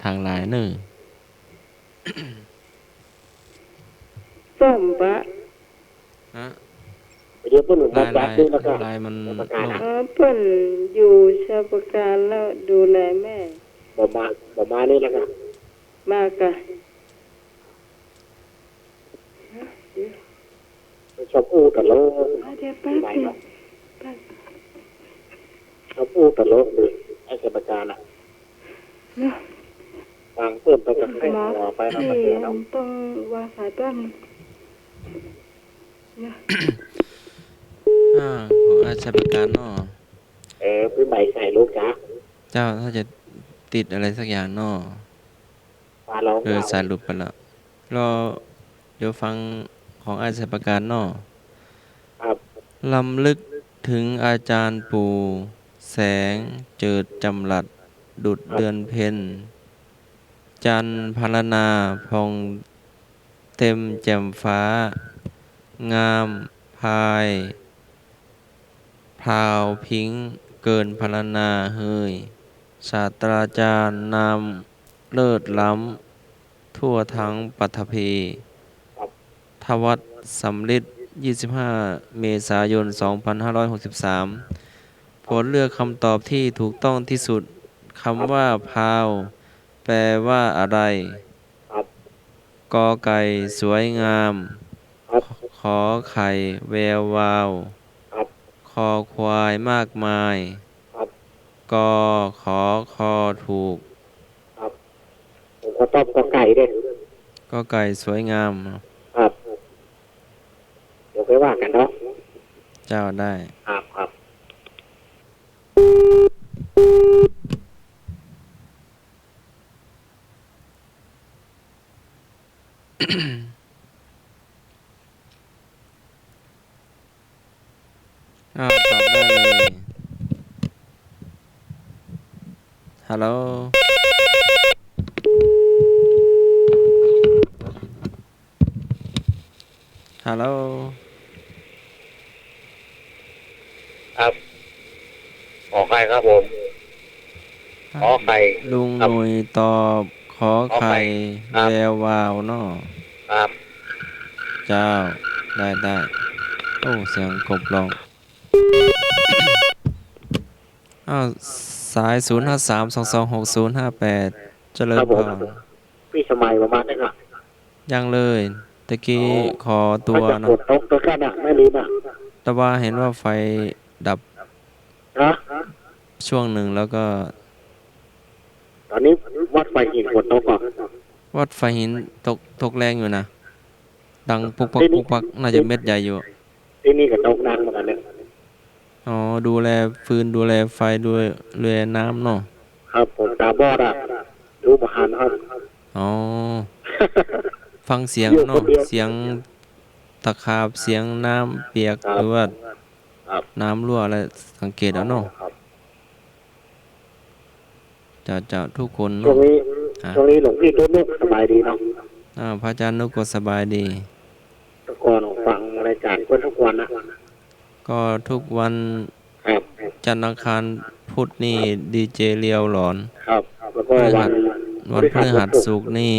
ทางไลน์เนอ ส้มปะ ฮะ เดี๋ยวเพื่อนหนุ่มมาจับด้วยแล้วก็ ไลน์มัน ประกาศ เพิ่นอยู่ชาประการแล้วดูแลแม่ ประมาณนี้แล้วก็ มากกะ ชอบอู้ตลก เดี๋ยวแป๊บ ไหว เดีย เนาะ ว ชอบอู้ตลกเลยไอ้เคปการอ่ะ เนาะ ฟังเพิ่มไปกับใคร หมอ ต่อไปเรา ที่ ก็เจอเนาะ ต้องวางสายแป๊บนึงเนี่ย ของอาชญากรเนาะ พี่ใบใส่ลูกจ้า เจ้าถ้าจะติดอะไรสักอย่างเนาะ ปลาร้อง สายหลุดไปแล้วรอเดี๋ยวฟังของอาชญากรเนาะ ครับ ลำลึกถึงอาจารย์ปู่แสงเจิดจำหลัดดุดเดือนเพ็ญจันทร์พรรณนาพองเต็มแจ่มฟ้า งามพายพราวพิงเกินพรรณนาเฮยศาสตราจารย์นำเลิศล้ำทั่วทั้งปัทภีทวัดสำลิด25 เมษายน 2563 ผลเลือกคำตอบที่ถูกต้องที่สุด คำว่าพาวแปลว่าอะไร ครับ กอไก่สวยงาม ครับ ขอไข่แวววาว ครับ คอควายมากมาย ครับ กอขอคอถูก ครับผมก็ตอบกอไก่ด้วย ก็ไก่สวยงาม ครับ เดี๋ยวไปว่ากันเนาะ เจ้าได้ ครับครับ ตอบได้เลย ฮัลโหล ฮัลโหล ครับขอใครครับผมขอใคร ลุง ครั ห บ นุ่ยตอบขอไข่ ครับ แวววาวเนาะ ครับ เจ้า ได้ โอ้ เสียงกบร้อง สาย 053226058 เจริญพร พี่สมัยประมาณนี้ครับ ยังเลยตะกี้ขอตัว มันจะ นะ กดตรงตัวแค่น่ะไม่ลืมอ่ะ แต่ว่าเห็นว่าไฟดับ นะ ช่วงหนึ่งแล้วก็ ตอนนี้วัดไฟหินกดตรงก่อน วัดไฟหินตกแรงอยู่นะ ดังปุกปักปุกปักน่าจะเม็ดใหญ่อยู่ ที่นี่ก็ตกดังเหมือนกันเนี่ย อ๋อ ดูแลฟืนดูแลไฟดูแลน้ำเนาะ ครับผมตาบอดอ่ะดูประหารครับ อ๋อ ฟังเสียง อยู่ เนาะ คนเดียว เสียงตะขาบเสียงน้ำเปียก ครับ หรือว่า ครับ น้ำรั่วอะไรสังเกตเอาเนาะ ครับ จะทุกคน ช่ว เนาะ งนี้ อ่ะ ช่วงนี้หลวงพี่ตัวนึกสบายดีเนาะ พระอาจารย์นุกก็สบายดี แตะก่อนฟังอะไรจ จารย์คนทุกวันนะ ก็ทุกวัน ครับ จันทร์อังคารพุธนี่ดีเจเลียวหลอน ครับ แล้วก็วันพฤหัสศุกร์นี่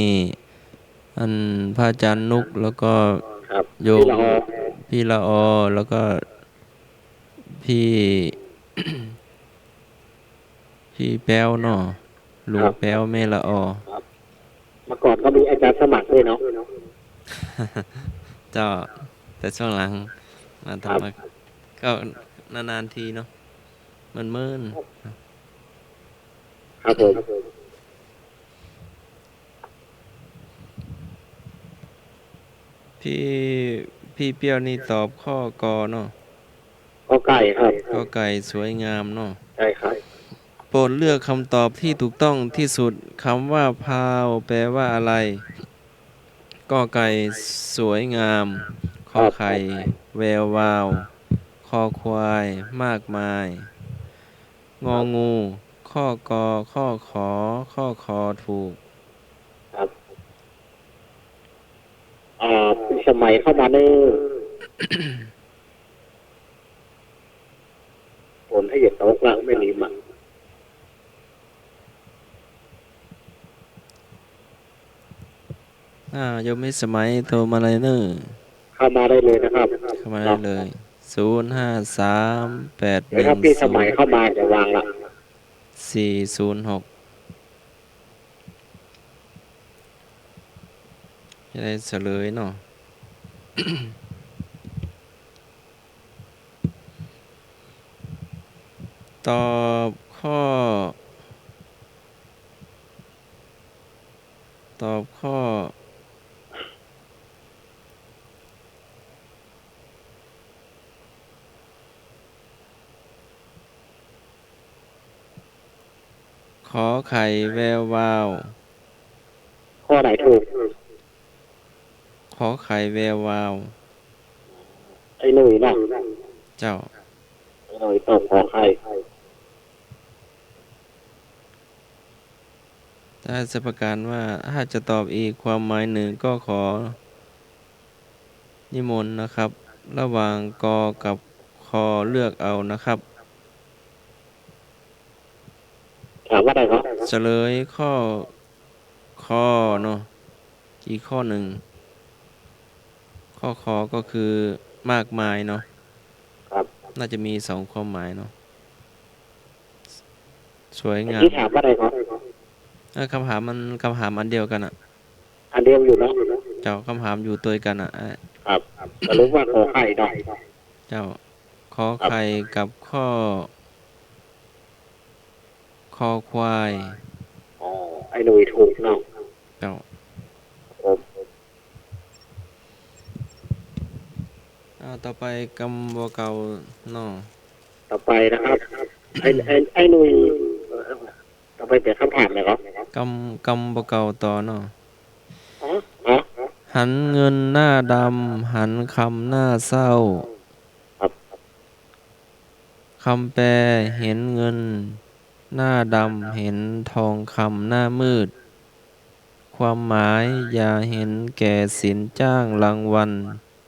อันพระอาจารย์นุกแล้วก็ ครับ โยมพี่ละอแล้วก็พี่ พี่แป้วเนาะลุงแป้วแม่ละอ เมื่อก่อนก็มีอาจารย์สมัครด้วยเนาะ เจ้าแต่ช่วงหลังมาทำมาก็นานๆทีเนาะมันเมิน ครับผม พี่เปี้ยวนี่ตอบข้อกอเนาะ ก็ไก่ครับ ข้อไก่สวยงามเนาะ ใช่ครับ โปรดเลือกคำตอบที่ถูกต้องที่สุดคำว่าพาวแปลว่าอะไรกอไก่สวยงามขอไข่แวววาวคอควายมากมายงองูข้อกอข้อขอข้อคอถูก ครับสมัยเข้ามาในฝนให้เหยียดตกละไม่รีบอ่ะ โยมมิสมัยโทรมาเลยเนอะ เข้ามาได้เลยนะครับ เข้ามาได้เลย05381 เดี๋ยวถ้าพี่สมัยเข้ามาจะวางละ 406จะได้เฉลยเนาะ ตอบข้อ ขอไข่แวววาว ข้อไหนถูก ขอไข่แวววาว ไอ้หนุ่ยนะ เจ้า ไอ้หนุ่ยตอบขอไข่ ถ้าจะประการว่าถ้าจะตอบอีกความหมายหนึ่งก็ขอ นิมนต์นะครับ ระหว่างกอกับคอเลือกเอานะครับ ถามว่าอะไรครับ เฉลยข้อเนาะอีกข้อหนึ่งข้อคอก็คือมากมายเนาะ ครับ น่าจะมี2ความหมายเนาะสวยงาม ที่ถามว่าอะไรครับ คำถามอันเดียวกันอ่ะ อันเดียวอยู่เนาะ เจ้าคำถามอยู่ตัวกันอ่ะ ครับสรุปว่าขอไข่ได้ เจ้าขอไข่กับข้อคอควาย อ๋อไอ้หนุ่ยถูกเนาะ เจ้า ผม ต่อไปกำบัวเก่าเนาะ ต่อไปนะครับ ไอ้หนุ่ยต่อไปเป็นคำถามเลยครับ กำบัวเก่าต่อเนาะ อ๋ออ๋อ หันเงินหน้าดำหันคำหน้าเศร้า ครับ คำแปลเห็นเงินหน้าดำเห็นทองคำหน้ามืด ความหมายอย่าเห็นแก่สินจ้างรางวัล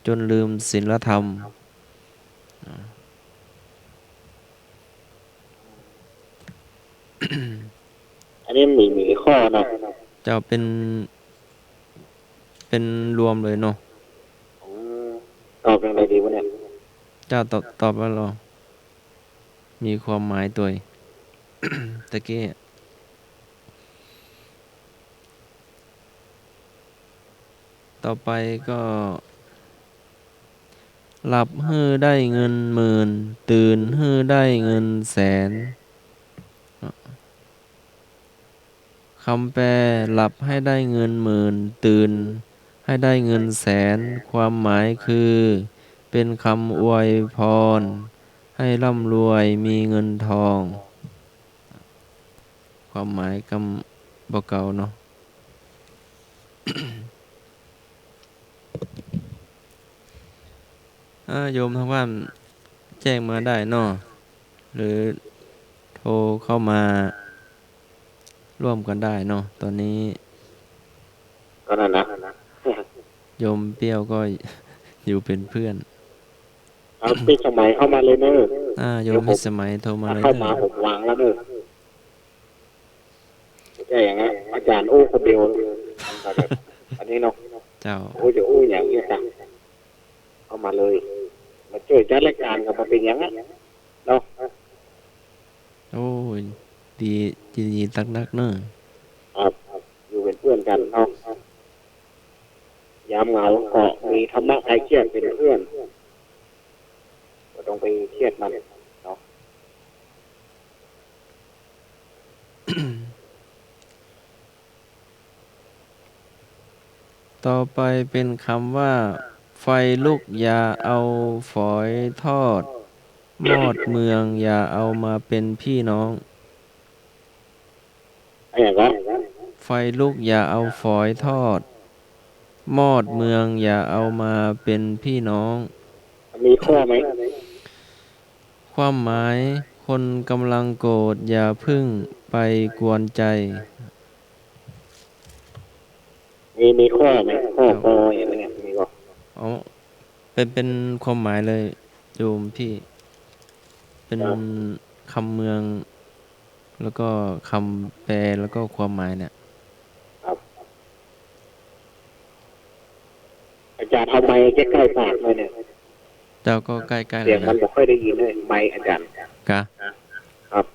จนลืมศีลธรรม อันนี้มีข้อเนาะ เจ้าเป็นรวมเลยเนาะ อืมตอบยังไงดีวะเนี่ย เจ้าตอบว่าเรามีความหมายตัวเอง ตะกี้ต่อไปก็หลับฮื้อได้เงินหมื่นตื่นฮื้อได้เงินแสนคำแปลหลับให้ได้เงินหมื่นตื่นให้ได้เงินแสนความหมายคือเป็นคำอวยพรให้ร่ำรวยมีเงินทอง ความหมายคำบอกเก่าเนาะ โยมทางบ้านแจ้งมาได้เนาะหรือโทรเข้ามาร่วมกันได้เนาะตอนนี้ ก็นั่นนะ โยมเปรี้ยวก็ อยู่เป็นเพื่อน เอาปีสมัยเข้ามาเลยเนอะ โยมพิสมัยโทรมาเลย เข้า เด้ มา อ ผมวางแล้วเนอะใช่อย่างนั้นอาจารย์โอ้คนเดียวอันนี้เนาะ เจ้า โอ้จะโอ้อย่างนี้จ้ะเข้ามาเลยมาช่วยจัดรายการกับมาเป็นอย่างนั้นเนาะ โอ้ยดีดีตักนักเนอะ ครับอยู่เป็นเพื่อนกันเนาะยามเหงาก็มีธรรมะคลายเครียดเป็นเพื่อนก็ต้องไปเครียดมันเนาะ ต่อไปเป็นคำว่า ไฟลุกอย่าเอาฝอยทอด มอดเมืองอย่าเอามาเป็นพี่น้อง ไอ้อย่างนั้น ไฟลุกอย่าเอาฝอยทอด มอดเมืองอย่าเอามาเป็นพี่น้อง มีข้อไหม ความหมายคนกำลังโกรธอย่าพึ่งไปกวนใจ มีข้อไหมข้อพออย่างเงี้ยมีก็ อ๋อเป็นความหมายเลยโยมพี่ เป็นคำเมือง แล้วก็คำแปลแล้วก็ความหมายเนี่ย ครับอาจารย์เอาไม้ใกล้ๆปากเลยเนี่ย เจ้าก็ใกล้ๆ เสี แล้ ยง ว มัน นะ ไม่ค่อยได้ยินเลยไม้อาจารย์ กะ ครับ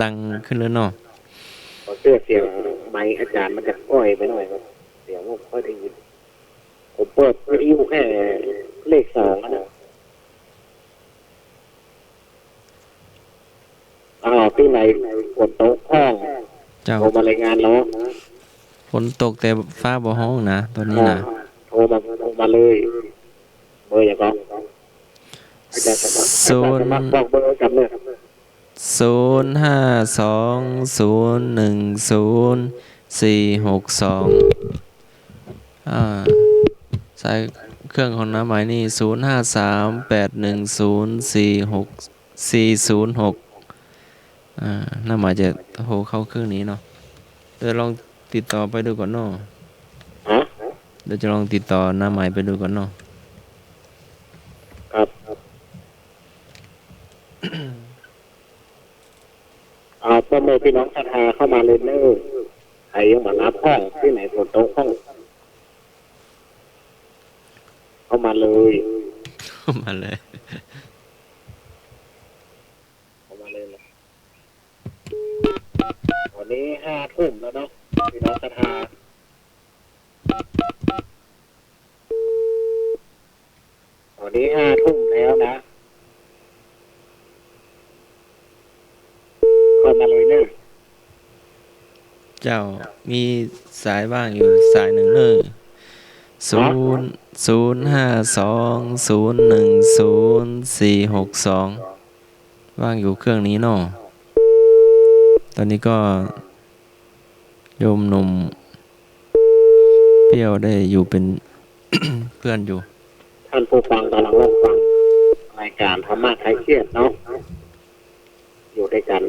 ดังขึ้นแล้วเนาะ พอเสียงไม้อาจารย์มันจะก้อยไปหน่อยครับเสียงไม่ค่อยได้ยินผมเปิดวิทยุแค่เลข2นะที่ไหนกดโต๊ะห้อง เจ้า โทรมารายงานแล้ว ฝนตกแต่ฟ้าบ่ห้องนะตอนนี้นะ โทรมาเลยเบอร์อย่างก็อาจารย์สมัครบอกเบอร์กันเนี่ย 052010462สายเครื่องของน้ำหมายนี่0538104606น้ำหมายจะโทรเข้าเครื่องนี้เนาะเดี๋ยวลองติดต่อไปดูก่อนเนาะ ฮะ เดี๋ยวจะลองติดต่อน้ำหมายไปดูก่อนเนาะ ครับพ่อแม่พี่น้องศรัทธาเข้ามาเลยเนอะใครยังมารับห้องที่ไหนกดโต๊ะห้องเข้ามาเลย มาเลย เข้ามาเลยนะวันนี้5 ทุ่มแล้วเนาะพี่น้องศรัทธาวันนี้5 ทุ่มแล้วนะเข้ามาเลยเนอะ เจ้ามีสายว่างอยู่สายหนึ่งเนอะ052010462ว่างอยู่เครื่องนี้เนาะตอนนี้ก็โยมหนุ่มเปรี้ยวได้อยู่เป็น เพื่อนอยู่ ท่านผู้ฟังกำลังรับฟังรายการธรรมะคลายเครียดเนาะอยู่ด้วยกัน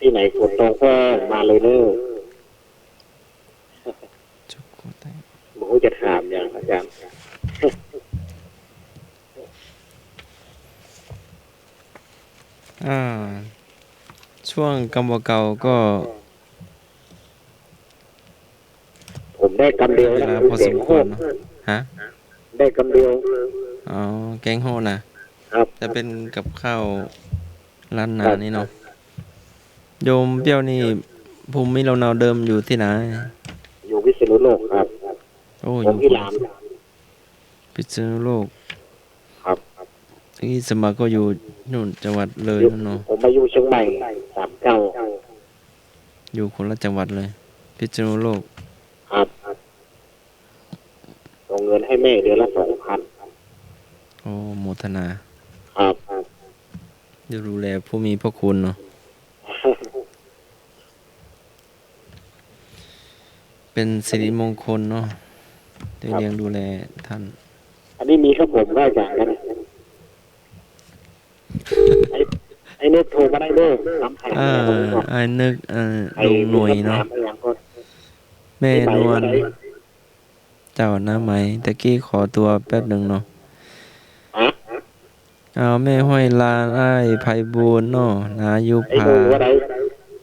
ที่ไหนฝนตกก็มาเลยเนอะบอกว่าจะถามอย่างอาจารย์ ช่วงกำวเก่าก็ ผมได้กำเดียว เว นะ ลาพอสมควรเนอะฮะ ได้กำเดียว อ๋อแกงโฮนะครับ จะเป็นกับข้าวร้านนานี่เนาะโยมเปรี้ยวนี่ภูมิลำเนาเดิมอยู่ที่ไหน อยู่พิษณุโลกครับ โอ้อ ผม ยู่ ที่ราม พิษณุโลก ครับ ที่สมัครก็อยู่นู่นจังหวัดเลยนั่นเนาะ ผมมาอยู่เชียงใหม่39 อยู่คนละจังหวัดเลย พิษณุโลก ครับส่งเงินให้แม่เดือนละ2,000โอ้โมทนา ครับ ดูแลผู้มีพระคุณเนาะเป็นสิริมงคลเนาะได้เลี้ยงดูแลท่าน อันนี้มีครับผมได้จากกันไอ้เน็ตโทรมาได้เด้อทำแผน ไอ้นึกลุงหน่วยเนาะแม่นวลเจ้าหน้าไหมตะกี้ขอตัวแป๊บหนึ่งเนาะเอาแม่ห้อยลานอ้ายไพบูลย์เนาะนายุ ไอ้ พา ดูว่าได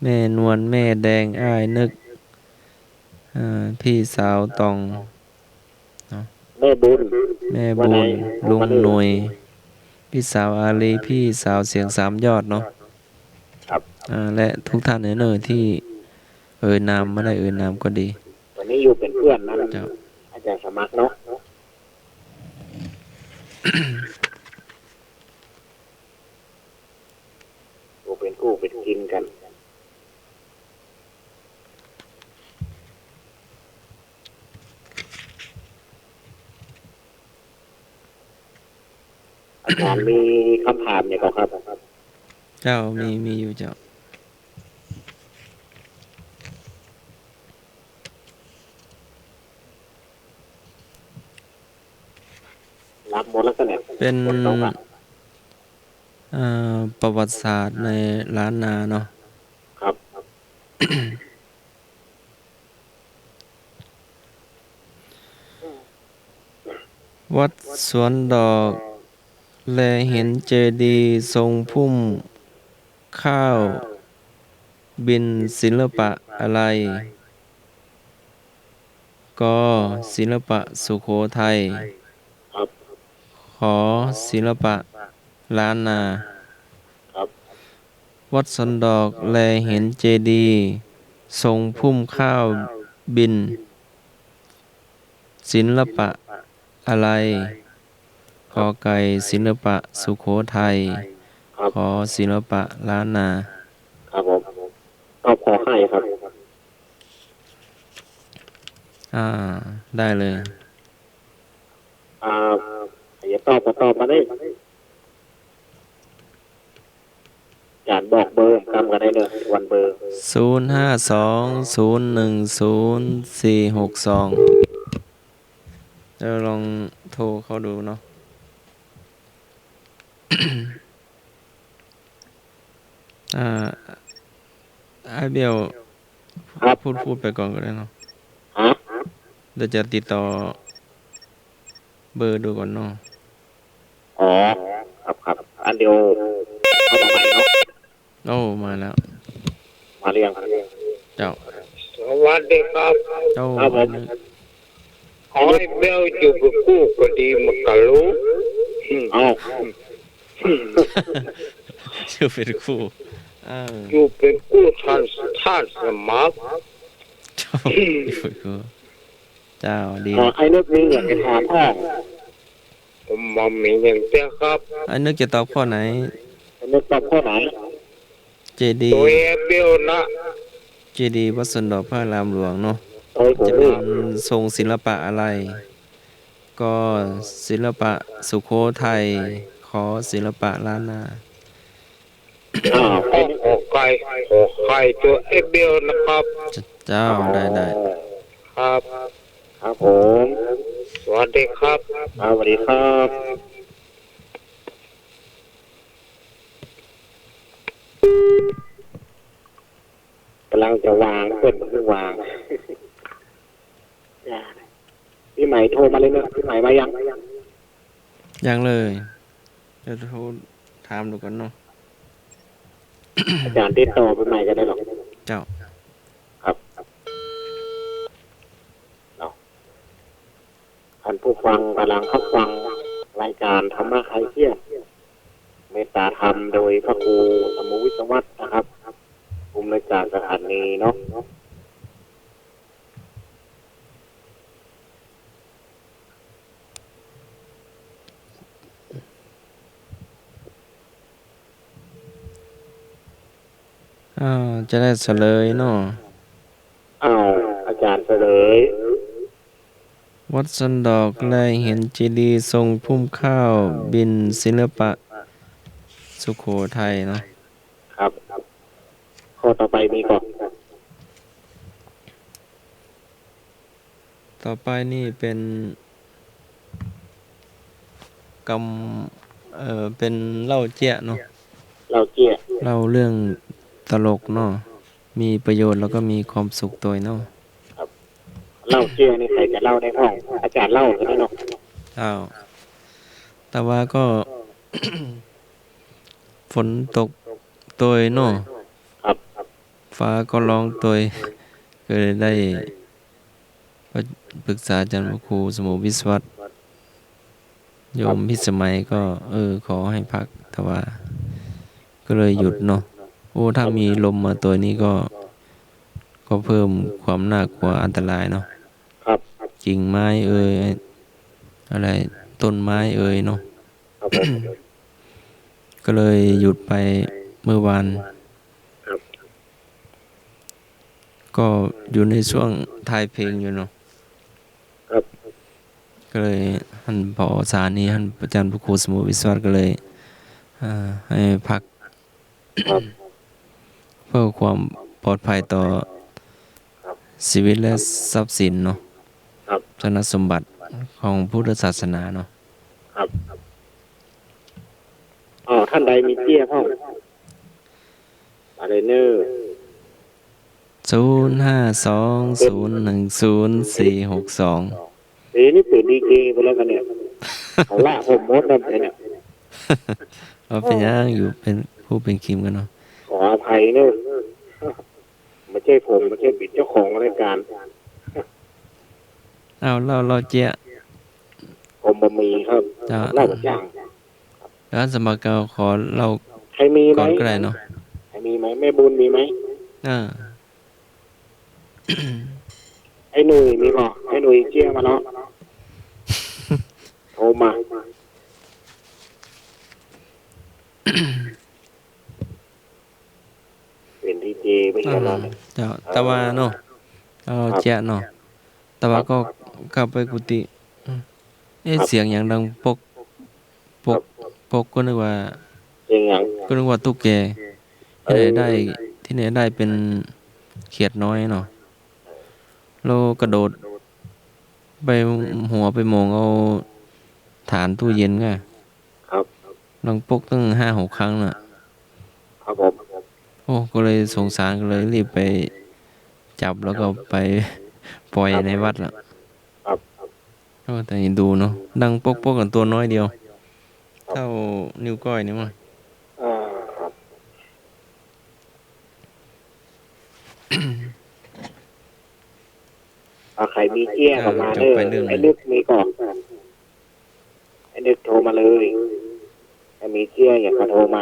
แม่นวลแม่แดงอ้ายนึกพี่สาวตอง แม่บุญ แม่บุญลุงหน่วยพี่สาวอาลีพี่สาวเสียงสามยอดเนาะ ครับ และทุกท่านเนอที่นามไม่ได้นามก็ดี วันนี้อยู่เป็นเพื่อนนะ เจ้า อาจารย์สมัครเนาะ อยู่เป็นกู้เป็นกินกันอาจารย์มีคำถามเนี่ยก็ครับ เจ้ามีอยู่เจ้า รับหมดแล้วก็เนี่ย เป็น หมดแล้วครับ ประวัติศาสตร์ในล้านนาเนาะ ครับ วัดสวนดอกแลเห็นเจดีย์ทรงพุ่มข้าวบินศิลปะอะไร ก็ศิลปะสุโขทัย ครับ ขอศิลปะล้านนา ครับ วัดสวนดอกแลเห็นเจดีย์ทรงพุ่มข้าวบิน ศิลปะอะไรกอไก่ศิลปะสุโขทัย ครับ ขอศิลปะล้านนา ครับผมตอบขอให้ครับ ได้เลย อย่าตอบก็ตอบมาได้อาจารย์บอกเบอร์กำกันได้เลยวันเบอร์ 052010462จะลองโทรเข้าดูเนาะ ไอเบล ครับ พูดไปก่อนก็ได้เนาะ ฮะ เดี๋ยวจะติดต่อเบอร์ดูก่อนเนาะ อ๋อครับครับอันเดียวเข้ามาใหม่เนาะ โอ้มาแล้ว มาเรียงครับ เจ้า สวัสดีครับ เจ้า ครับผม ขอให้เบลอยู่กับกู้ก็ดีมากะลูก เอา ชื่อเป็นคู่อ้าว อยู่เป็นกู้ท่านสมัคร เจ้าอยู่เป็นคู่เจ้าดี ไอ้นึกมีเงินไปถามพ่อ ผมมามีอย่างเตี้ยครับ ไอ้นึกจะตอบข้อไหน ไอ้นึกตอบข้อไหน เจดี ตัวเอเบลนะ เจดีวัดสนดอกพระรามหลวงเนาะ โอ้ยผม จะเป็ นี่ นทรงศิลปะอะไร ก็ศิลปะสุโขทัยขอศิลปะล้านนา ขอไข่ตัวเอเบลนะครับ เจ้าได้ ครับ ครับผม สวัสดีครับ สวัสดีครับกำลังจะวางเพื่อนมันเพิ่งวางพี่ใหม่โทรมาเลยนะพี่ใหม่มายัง ยังเลยเดี๋ยวโทรถามดูก่อนเนาะ อาจารย์ติดต่อพี่ใหม่ก็ได้หรอก เจ้า ครับท่านผู้ฟังกำลังเข้าฟังรายการธรรมะคลายเครียดเมตตาธรรมโดยพระครูสมุวิศวัตรนะครับภูมิในการสถานีเนาะ จะได้เฉลยเนาะ จารย์เฉลย วัดสันดอกแลเห็นเจดีย์ทรงพุ่มข้าวบินศิลปะสุโขทัยเนาะ ครับข้อต่อไปมีก่อน ต่อไปนี่เป็นกเป็นเล่าเจี๊ยะเนาะ เราเจี๊ย เล่าเรื่องตลกเนาะมีประโยชน์แล้วก็มีความสุขตัวเนาะ เล่าเจี๊ยนี่ใครจะเล่าในห้องอาจารย์เล่าใช่ไหมเนาะ อ้าวแต่ว่าก็ ฝนตกตัวเนาะ ครับ ฟ้าก็ร้องตัวก็เลยได้ปรึกษาอาจารย์พระครูสมุวิศวัตโยมพิสมัยก็ขอให้พักแต่ว่าก็เลยหยุดเนาะโอ้ถ้ามีลมมาตัวนี้ก็เพิ่มความน่ากลัวอันตรายเนาะ ครับ กิ่งไม้อะไรต้นไม้เนาะ ครับผม ก็เลยหยุดไปเมื่อวาน ครับ ก็อยู่ในช่วงท้ายเพลงอยู่เนาะ ครับ ก็เลยท่านผอสานีท่านอาจารย์พระครูสมุวิศวรก็เลยให้พัก ครับ เพื่อความปลอดภัยต่อชีวิตและทรัพย์สินเนาะ ครับ ชนสมบัติของพุทธศาสนาเนาะ ครับท่านใดมีเจี๊ยห้องอะไรเนอร์ 0520104462 นี่เปิดดีเกไปแล้วกันเนี่ยเขาละผมมดนั่นเนี่ย เราเป็นยังอยู่เป็นผู้เป็นคิมกันเนาะ ขออภัยเนอะไม่ใช่ผมไม่ใช่ปิดเจ้าของรายการ อ้าวเราเจี๊ย ผมบะมีครับ จะ เล่าจ้าง ร้านสมัครเก่าขอเรา ใครมีไหม ก่อนก็ได้เนาะ ใครมีไหมแม่บุญมีไหม ไอ้หนุ่ยมีบอกไอ้หนุ่ยเจี๊ยมาแล้วโทรมาเป็นดีเจไม่ใช่หรอ เจ้าแต่ว่าเนาะเราเจี๊ยเนาะแต่ว่าก็กลับไปกุฏิเสียงอย่างดังปกก็นึกว่า เสียงอย่าง ก็นึกว่าตุ๊กแกที่ไหนได้เป็นเขียดน้อยเนาะเรากระโดดไปหัวไปมองเอาฐานตู้เย็นไง ครับ ลังปกตั้ง5-6 ครั้งน่ะ ครับผม โอ้ก็เลยสงสารก็เลยรีบไปจับแล้วก็ไปปล่อยในวัดล่ะ ครับ แต่เห็นดูเนาะดังปกกันตัวน้อยเดียวเท่านิ้วก้อยนี่มั้ง ครับใครมีเจี๊ยก็มาเนอะไอ้นึกมีก่อนไอ้นึกโทรมาเลยไอ้มีเจี๊ยอย่ามาโทรมา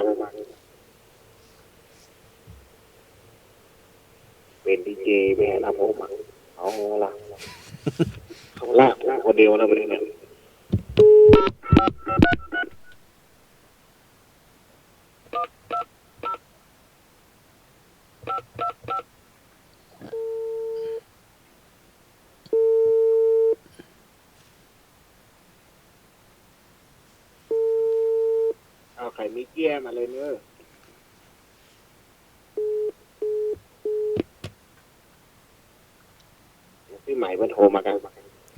เป็นดีเจไปหาลำโพงมาเอาละเขาละคนเดียวนะวันนี้เนี่ย ใครมีเกี้ยมาเลยเนอะเดี๋ยวพี่ใหม่ไปโทรมากัน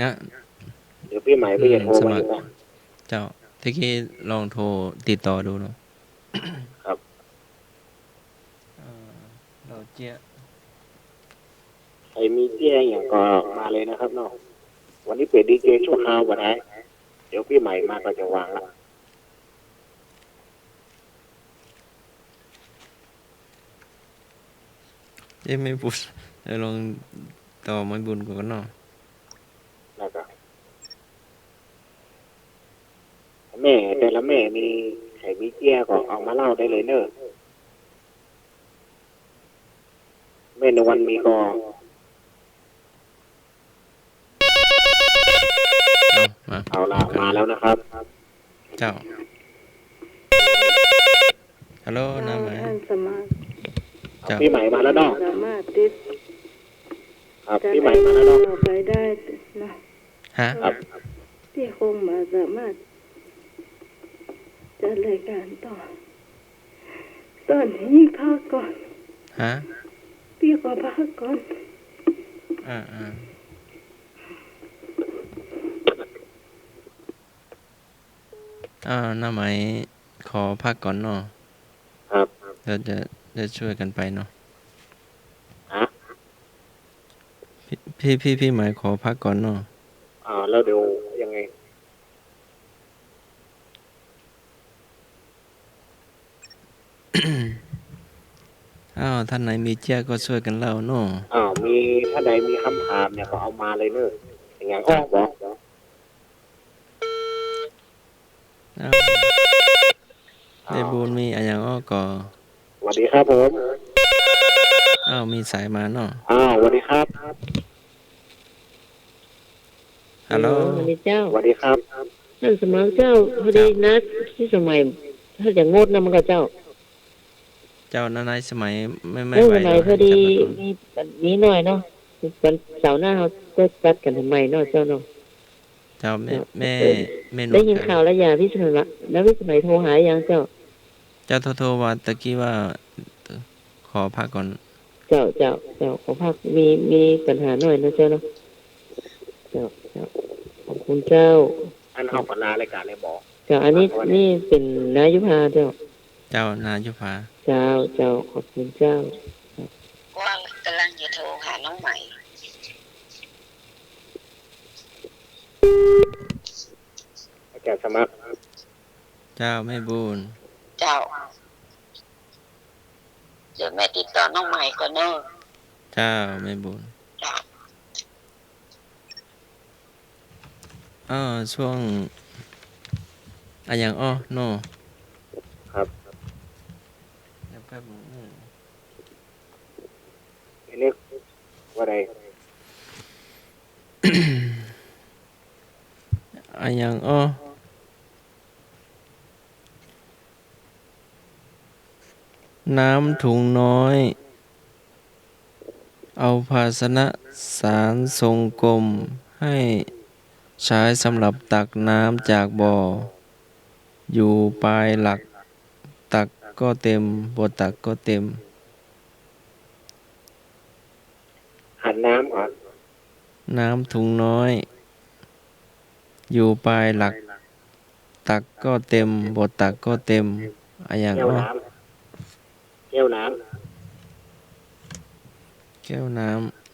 นะ เดี๋ยวพี่ใหม่ไปจะโทรมาอีกนะ เจ้าที่กี้ลองโทรติดต่อดูเนาะ ครับ เราเจี๊ย ใครมีเกี้ยอย่างก็มาเลยนะครับเนาะวันนี้เปิดดีเจชั่วคราววันไหนเดี๋ยวพี่ใหม่มาก็จะวางละ ไม่พูดลองต่อไม่บุญก่อนเนาะ แล้วก็แม่แต่ละแม่มีใครมีเกี้ยก็เอามาเล่าได้เลยเนอะแม่นวลมีก็ เอาละมาแล้วนะครับ เจ้าฮัลโหลน้ำไหม ท่านสมัคร เจ้า พี่ใหม่มาแล้วเนาะ สามารถติด ครับ จะ พี่ใหม่ ได้ มาแล้วเนาะ ต่อไปได้นะ ฮะ ครับ พี่คงมาสามารถจัดรายการต่อ ตอนนี้พักก่อน ฮะ พี่ขอพักก่อน อ่าน้าไหมขอพักก่อนเนาะ ครับ เราจะได้ช่วยกันไปเนาะ ฮะ พี่หมายขอพักก่อนเนาะ แล้วเดี๋ยวยังไง ท่านไหนมีเจ้าก็ช่วยกันเล่าเนาะ มีถ้าใดมีคำถามเนี่ยก็เอามาเลยเนอะอย่างงั้นอ้อบอก ได้บูญมีอะไรอย่างอ้อก็ สวัสดีครับผม มีสายมาเนาะ สวัสดีครับ ฮัลโหล สวัสดีเจ้า สวัสดีครับ ท่านสมัครเจ้าพอดีนะที่สมัยถ้าอย่างงดนะมันก็เจ้า เจ้านายสมัยไม่ เรื่อง ไหว อะไร แล้ว พอดี จับมาก่อน มีแบบนี้หน่อยเนาะวันเสาร์หน้าเขาจะจัดกันทำไมเนาะเจ้าเนาะ เจ้าแม่หนุ่ ได้ยินข่าวแล้วอย่าพี่สมัยแล้วพี่สมัยโทรหายังเจ้า เจ้าโทรว่าตะกี้ว่าขอพักก่อน เจ้าขอพักมีปัญหาหน่อยนะเจ้าเนาะเจ้าขอบคุณเจ้า อันเอาปลารายการเลยบอก เจ้าอันนี้นี่เป็นนายยุพาเจ้า เจ้านายุพา เจ้าขอบคุณเจ้า ว่ากำลังจะโทรหาน้องใหม่ อาจารย์สมัคร เจ้าแม่บูญ เจ้า เดี๋ยวแม่ติดต่อน้องใหม่ก่อนเนอะ เจ้าแม่บูญ จ้า ช่วงอย่างอ้อเนาะ ครับ เดี๋ยวแป๊บนึง อันนี้ว่าใด อย่างอ้อน้ำถุงน้อย เอาภาชนะสารทรงกลมให้ใช้สำหรับตักน้ำจากบ่อ อยู่ปลายหลักตักก็เต็มบ่ตักก็เต็ม หันน้ำก่อน น้ำถุงน้อย อยู่ปลายหลักตักก็เต็มบ่ตักก็เต็มอย่าง แก้ว อ้อ น้ำแก้วน้ แก้วน้ำ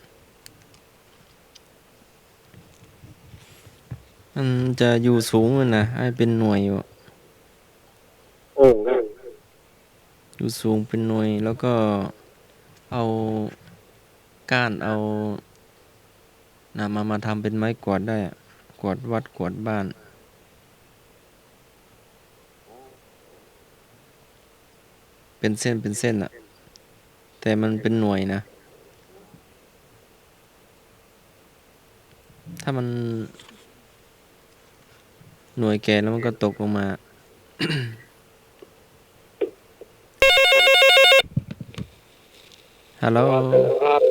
มันจะอยู่สูงเลยนะให้เป็นหน่วยอยู่ ำโอ่งนะ อยู่สูงเป็นหน่วยแล้วก็เอาก้านเอามาทำเป็นไม้กวาดได้อะกวาดวัดกวาดบ้าน เป็นเส้นอะแต่มันเป็นหน่วยนะ ถ้ามันหน่วยแก่แล้วมันก็ตกลงมา ฮัลโหล ครับ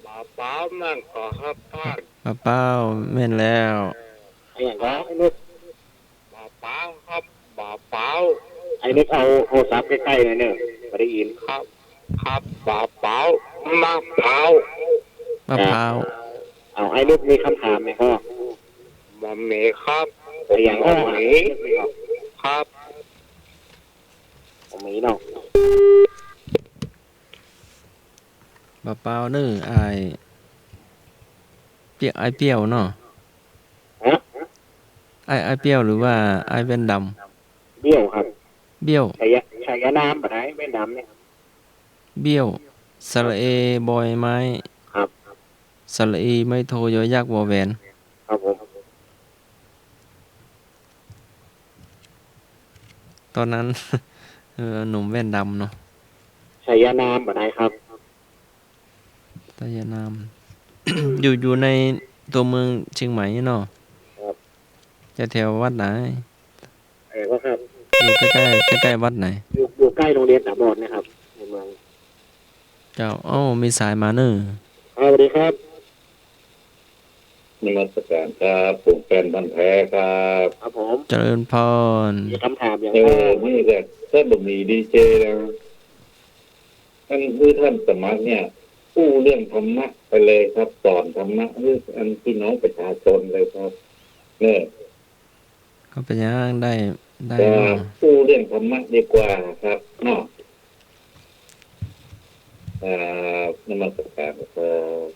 บ่าเปล่านั่นก็ครับท่าน เป้าแม่นแล้ว ไอ้อย่างก็ไอ้นึก บ่าเปล่าครับบ่าเปล่า ไอ้นึกเอาโทรศัพท์ใกล้ๆหน่อยเนอะไม่ได้ยิน ครับบ่าเปล่ามะพร้าว มะพร้าว เอาไอ้นึกมีคำถามไหมพ่อ มะเมครับ ไอ้อย่างอ้อ มะเม ครับ ผมมีเนาะ เป้าเนื้อเปรี้ยวเนาะ ฮะ ไอเปรี้ยวหรือว่าไอเป็นด เบี้ยวครับ ำเบี้ยว ชายน้ำแบบไหนไม่ดำเนี่ย เบี้ยวสระเอบอยไม้ ครับ สระอีไม่โทยอยักษ์วอแหวน ครับผม ตอนนั้น หนุ่มแว่นดำเนาะ ชายน้ำแบบไหนครับ ตายานาม อยู่ในตัวเมืองเชียงใหม่เนาะ ครับ จะแถววัดไหน ก็ครับ อยู่ใกล้วัดไหน อยู่ใกล้โรงเรียนตาบอดนะครับในเมือง เจ้ามีสายมาเนอะ สวัสดีครับ นมัสการครับผมแฟนพันธุ์แท้ครับ ครับผม เจริญพร มีคำถามอย่าง นี่แหละถ้าบ่มีดีเจแล้วท่านคือท่านสมัครเนี่ยพูดเรื่องธรรมะไปเลยครับสอนธรรมะให้อันพี่น้องประชาชนเลยครับเนี่ย ก็เป็นยังได้เนาะ พูดเรื่องธรรมะดีกว่าครับเนาะนมัสการครับ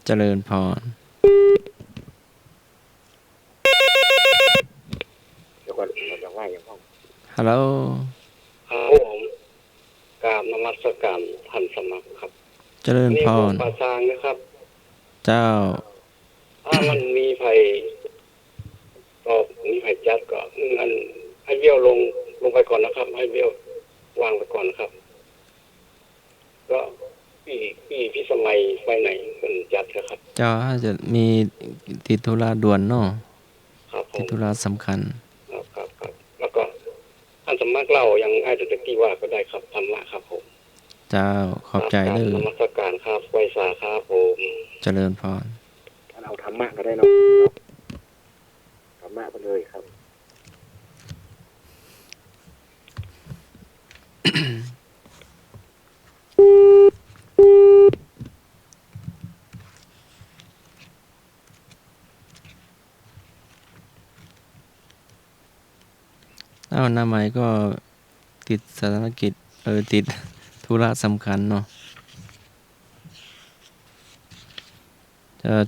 เจริญพร เดี๋ยวก่อนเราจะว่าอย่างพ่อ ฮัลโหล ครับผมกราบนมัสการท่านสมัครครับ เจริญ นี่ พ ผม ร ปราซางนะครับ เจ้า ถ้ามันมีไฟก็มีไฟจัดก็งั้นให้เบี้ยวลงไปก่อนนะครับ ให้เบี้ยววางไปก่อนนะครับ ก็พี่สมัยไฟไหนมันจัดนะครับ เจ้าอาจจะมีติดธุระด่วนเนาะ ครับผ ติด ม ธุระสำคัญ ครับแล้วก็ท่านสมัครเล่ายังไอ้ตะกี้ว่าก็ได้ครับธรรมะครับผม เจ้าขอบใจเลย นมัสการครับไวสาครับผม เจริญพร เอาธรรมะก็ได้เนาะธรรมะไปเลยครับ หน้าไม้ก็ติดสถานกิจติดธุระสำคัญเนาะ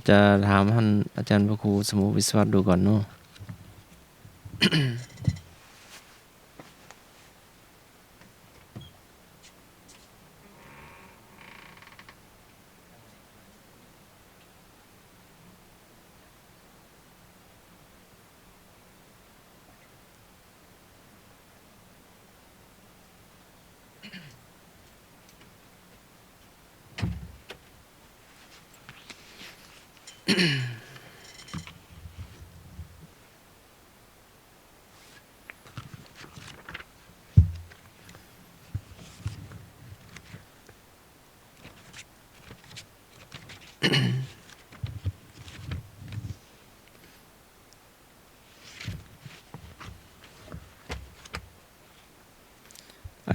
จะถามท่านอาจารย์พระครูสมุวิศวัตดูก่อนเนาะ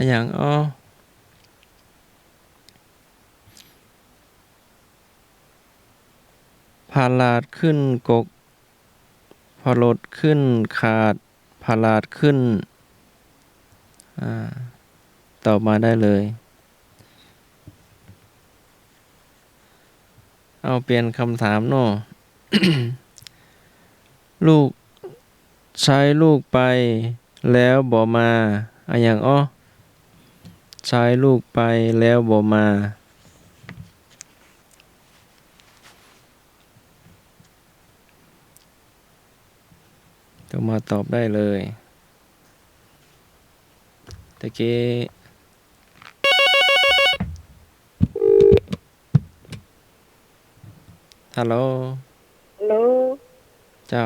อย่างพาลาดขึ้นกกพอลดขึ้นขาดพาลาดขึ้นตอบมาได้เลย เอาเปลี่ยนคำถามเนาะ ลูกใช้ลูกไปแล้วบ่มาอย่างใช้ลูกไปแล้วบ่มาต้องมาตอบได้เลยตะกี้ฮัลโหล ฮัลโหล เจ้า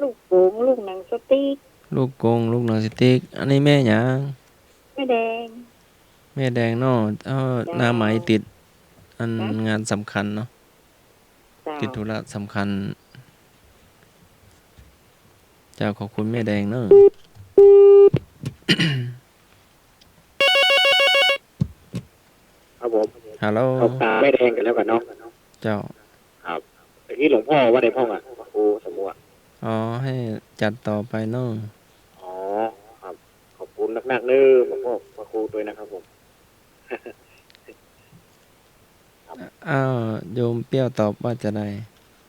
ลูกโป่งลูกหนังสติ๊ก ลูกกงลูกหนังสติ๊กอันนี้แม่หยัง แม่แดง แม่แดงเนาะหน้าไหมติดอันงานสำคัญเนาะ เจ้า ติดธุระสำคัญ เจ้าขอบคุณแม่แดงเนาะ ครับผม ฮัลโหล เอาตาไม่แดงกันแล้วกันเนาะ เจ้า ครับแต่ที่หลวงพ่อว่าในพ่องอ่ะพระครูสมุอ่ะ ให้จัดต่อไปเนาะ อ๋อครับขอบคุณนักๆเน้อหลวงพ่อพระครูด้วยนะครับผม โยมเปรี้ยวตอบว่าจะได้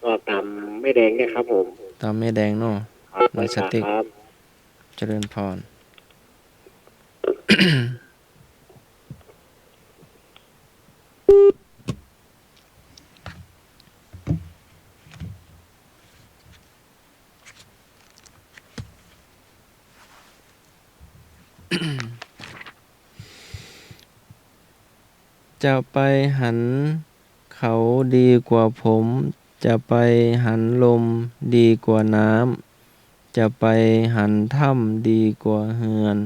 ก็ตามไม่แดงเนี่ยครับผม ตามแม่แดงเนาะ ครับ หนังสติ๊ก ครับ เจริญพร จะไปหันเขาดีกว่าผม จะไปหันลมดีกว่าน้ำ จะไปหันถ้ำดีกว่าเฮือน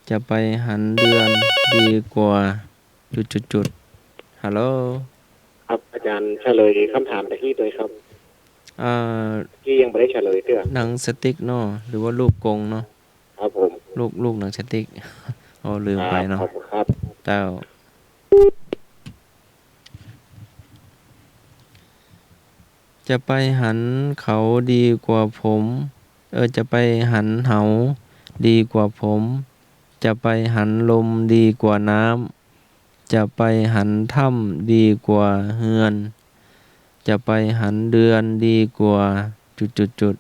จะไปหันเดือนดีกว่าจุดๆฮัลโหลครับอาจารย์เฉลยคำถามตะกี้ด้วยครับอ่าที่ยังไม่ได้เฉลยเตื้อหนังสติ๊กเนาะหรือว่าลูกกงเนาะครับผม ลูกหนังสติ๊กอ๋อลืมไปเนาะขอบคุณครับ เจ้าจะไปหันเขาดีกว่าผมจะไปหันเหาดีกว่าผมจะไปหันลมดีกว่าน้ำจะไปหันถ้ำดีกว่าเฮือนจะไปหันเดือนดีกว่าจุด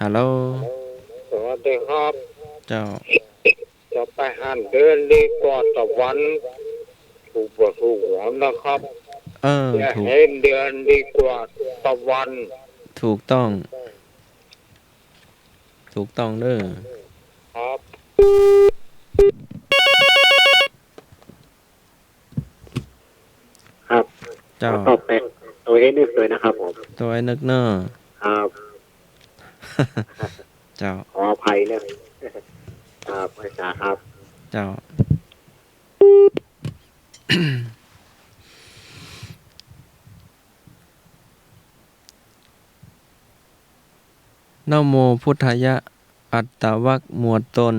ฮัลโหลสวัสดีครับ เจ้าจะไปหันเดือนดีกว่าตะวันถูกบ่ถูกหัวนะครับจะ ถูก เห็นเดือนดีกว่าตะวันถูกต้องเด้อครับครับ เจ้าตอบเป็นตัวเอนึกเลยนะครับผมตัวไอ้นึกเนอครับ เจ้าขออภัยเนี่ยครับอาจารย์ครับเจ้า นะโมพุทธายะอัตตวักหมวดตน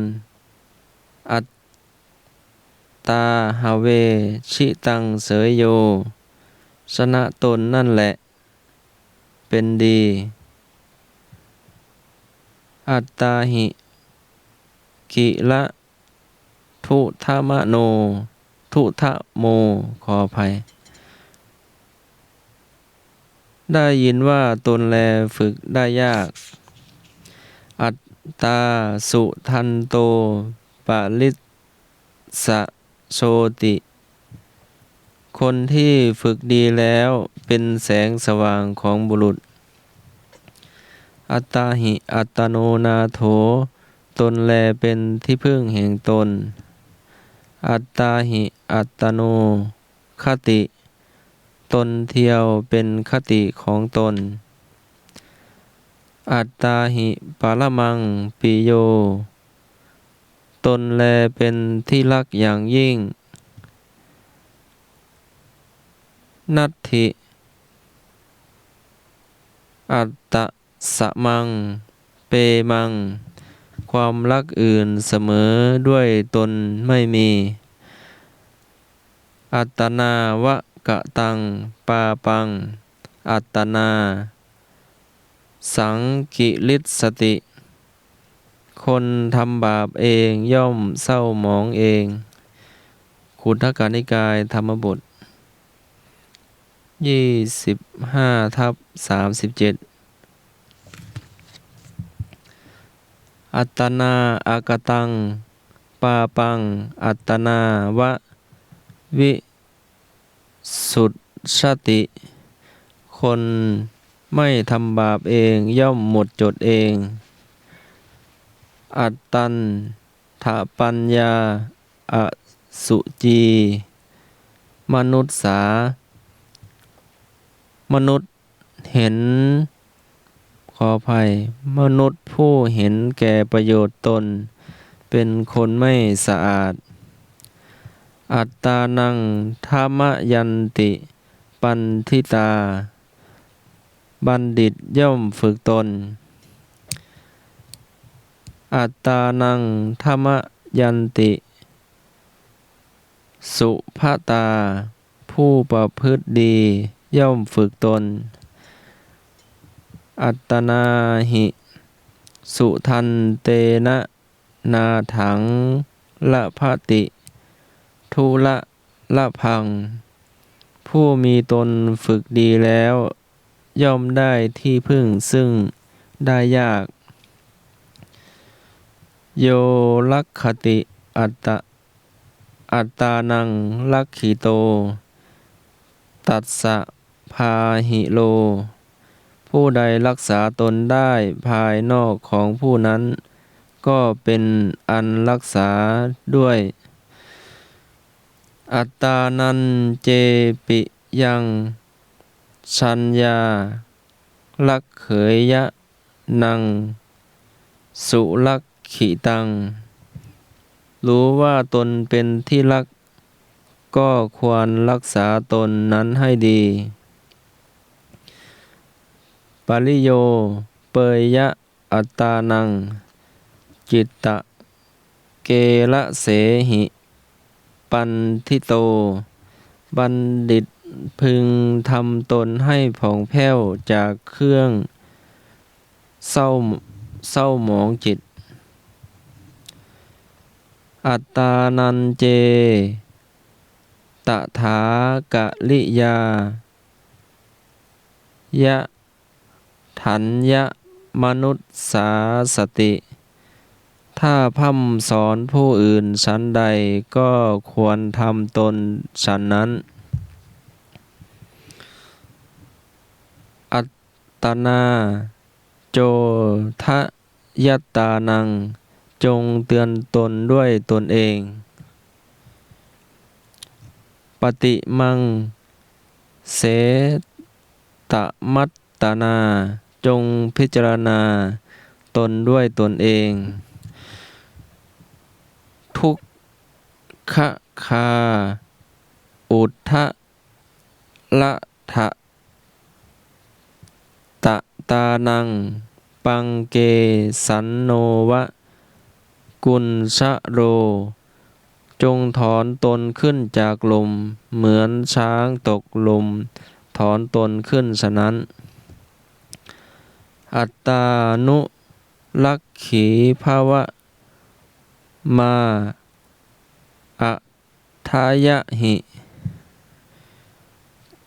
อัตตาหาเวชิตังเสยโยชนะตนนั่นแหละเป็นดีอัตตาหิกิละทุธามะโนทุทะโมขออภัยได้ยินว่าตนแลฝึกได้ยากอัตตาสุทันโตปะลิสสะโชติคนที่ฝึกดีแล้วเป็นแสงสว่างของบุรุษอัตตาหิอัตโนนาโถตนแลเป็นที่พึ่งแห่งตนอัตตาหิอัตโนคติตนเที่ยวเป็นคติของตนอัตตาหิปารมังปิโยตนแลเป็นที่รักอย่างยิ่งนัตถิอัตตะสะมังเปมังความรักอื่นเสมอด้วยตนไม่มีอัตตนาวะกะตังปาปังอัตตนาสังกิริสติคนทำบาปเองย่อมเศร้าหมองเองขุททกนิกายธรรมบท25/37อัตตนาอากตังปาปังอัตตนาวะวิสุทชติคนไม่ทำบาปเองย่อมหมดจดเองอัตตันทปัญญาอสุจีมนุษสามนุษย์เห็นขออภัยมนุษย์ผู้เห็นแก่ประโยชน์ตนเป็นคนไม่สะอาดอัตตานังธรรมยันติปันทิตาบัณฑิตย่อมฝึกตนอัตตานังธรรมยันติสุภตาผู้ประพฤติดีย่อมฝึกตนอัตตนาหิสุทันเตนะนาถังละภติทุละละพังผู้มีตนฝึกดีแล้วย่อมได้ที่พึ่งซึ่งได้ยากโยลักขติอัตตานังลักขิโตตัสสะพาหิโลผู้ใดรักษาตนได้ภายนอกของผู้นั้นก็เป็นอันรักษาด้วยอัตตานันเจปิยังชัญญาลักเขยยะนังสุลักข ขิตัง รู้ว่าตนเป็นที่รักก็ควรรักษาตนนั้นให้ดีปริโยเปยยะอัตตานังจิตตะเกละเสหิปันทิโตบัณฑิตพึงทำตนให้ผ่องแผ้วจากเครื่องเศร้าหมองจิตอัตตานันเจตถากะลิยายะถัญญมนุษสาสติ ถ้าพร่ำสอนผู้อื่นฉันใดก็ควรทำตนฉันนั้นอัตตนาโจทะยัตตานังจงเตือนตนด้วยตนเองปฏิมังเสตมัตตนาจงพิจารณาตนด้วยตนเองทุกขคาอุทธะละทะตะตานังปังเกสันโนวะกุลชะโรจงถอนตนขึ้นจากลมเหมือนช้างตกลมถอนตนขึ้นฉะนั้นอัตตานุลักขีภาวะมาอะทายะหิ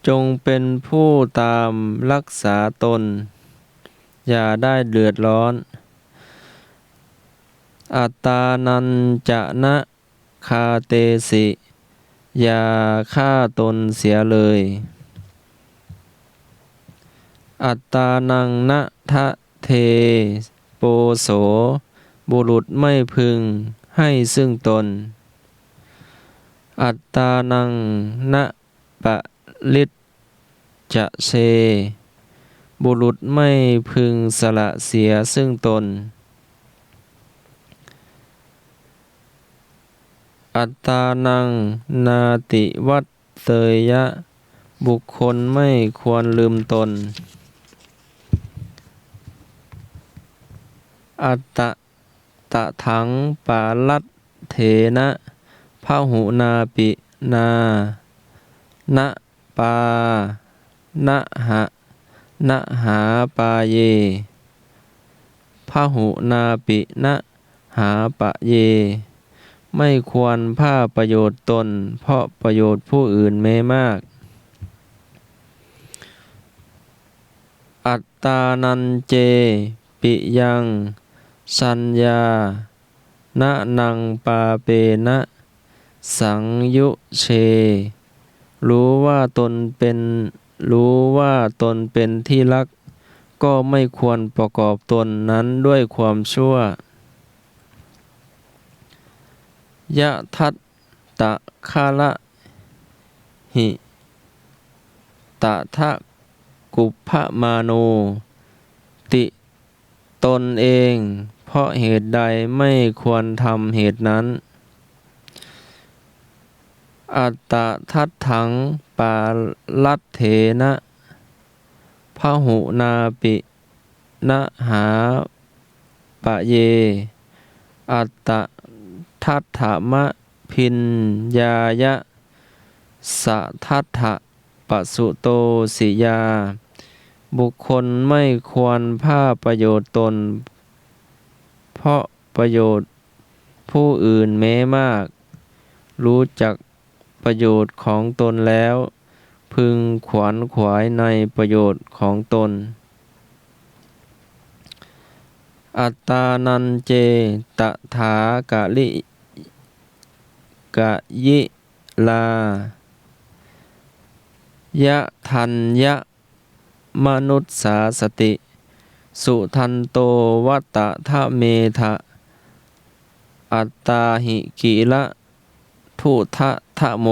จงเป็นผู้ตามรักษาตนอย่าได้เดือดร้อนอัตตานันจะนะคาเตสิอย่าฆ่าตนเสียเลยอัตตานังนะทะเทโปโสบุรุษไม่พึงให้ซึ่งตนอัตตานังนะปะลิตจะเชบุรุษไม่พึงสละเสียซึ่งตนอัตตานังนาติวัตเตยะบุคคลไม่ควรลืมตนอัตตะตะถังปาลัตเถนะพหุนาปินานะปานะหะนะหาปาเยพหุนาปินะหาปะเยไม่ควรผ้าประโยชน์ตนเพราะประโยชน์ผู้อื่นแม้มากอัตตานันเจปิยังสัญญานะนังปาเปนะสังยุเชรู้ว่าตนเป็นที่รักก็ไม่ควรประกอบตนนั้นด้วยความชั่วยะทัตตะคาละหิตะทะกุพพมาโนติตนเองเพราะเหตุใดไม่ควรทำเหตุนั้นอัตตะทัตถังปาลัตเถนะพหุนาปินะหาปะเยอัตตะทัตถมะพินยายะสะทัตถะปสุโตสิยาบุคคลไม่ควรผ้าประโยชน์ตนเพราะประโยชน์ผู้อื่นแม้มากรู้จักประโยชน์ของตนแล้วพึงขวนขวายในประโยชน์ของตนอัตตานันเจตถากะลิกะยิลายะทัญญมนุษสาสติสุทันโตวัตตะทะเมทะอัตตาหิกิละทุทะทะโม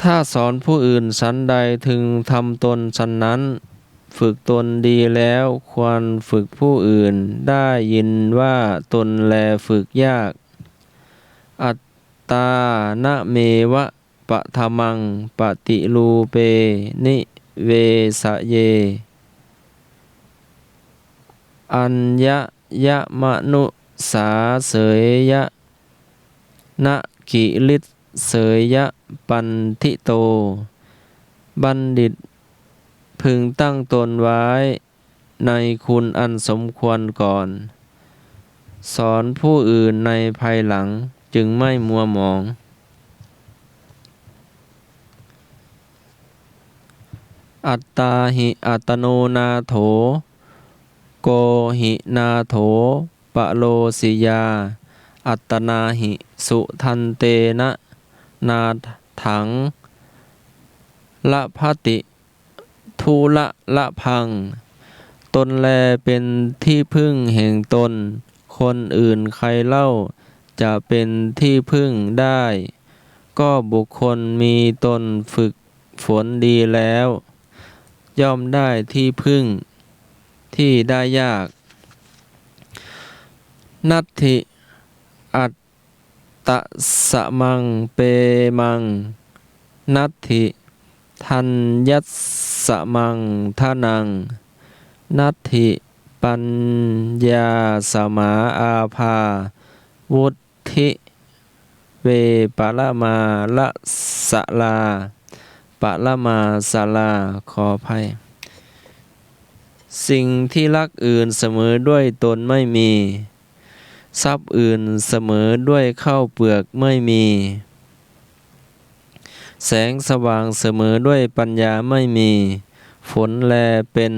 ถ้าสอนผู้อื่นฉันใดถึงทำตนฉันนั้น ฝึกตนดีแล้วควรฝึกผู้อื่นได้ยินว่าตนแลฝึกยากอัตตานะเมวะปะทมังปฏิรูเปนิเวสะเยอัญญยะมนุสาเสยยะนะกิลิสเสยยะปันทิโตบัณฑิตพึงตั้งตนไว้ในคุณอันสมควรก่อนสอนผู้อื่นในภายหลังจึงไม่มัวหมองอัตตาหิอัตโนนาโถโกหินาโถปะโลสิยาอัตตนาหิสุทันเตนะนาถังละภติทุละละพังตนแลเป็นที่พึ่งแห่งตนคนอื่นใครเล่าจะเป็นที่พึ่งได้ก็บุคคลมีตนฝึกฝนดีแล้วย่อมได้ที่พึ่งที่ได้ยากนัตถิอัตตะสะมังเปมังนัตถิทัญญัสสะมังทานังนัตถิปัญญาสมาอาภาวุธิเวปะละมาละสะลาปะละมาสะลาขออภัยสิ่งที่รักอื่นเสมอด้วยตนไม่มีทรัพย์อื่นเสมอด้วยข้าวเปลือกไม่มีแสงสว่างเสมอด้วยปัญญาไม่มีฝนแลเป็น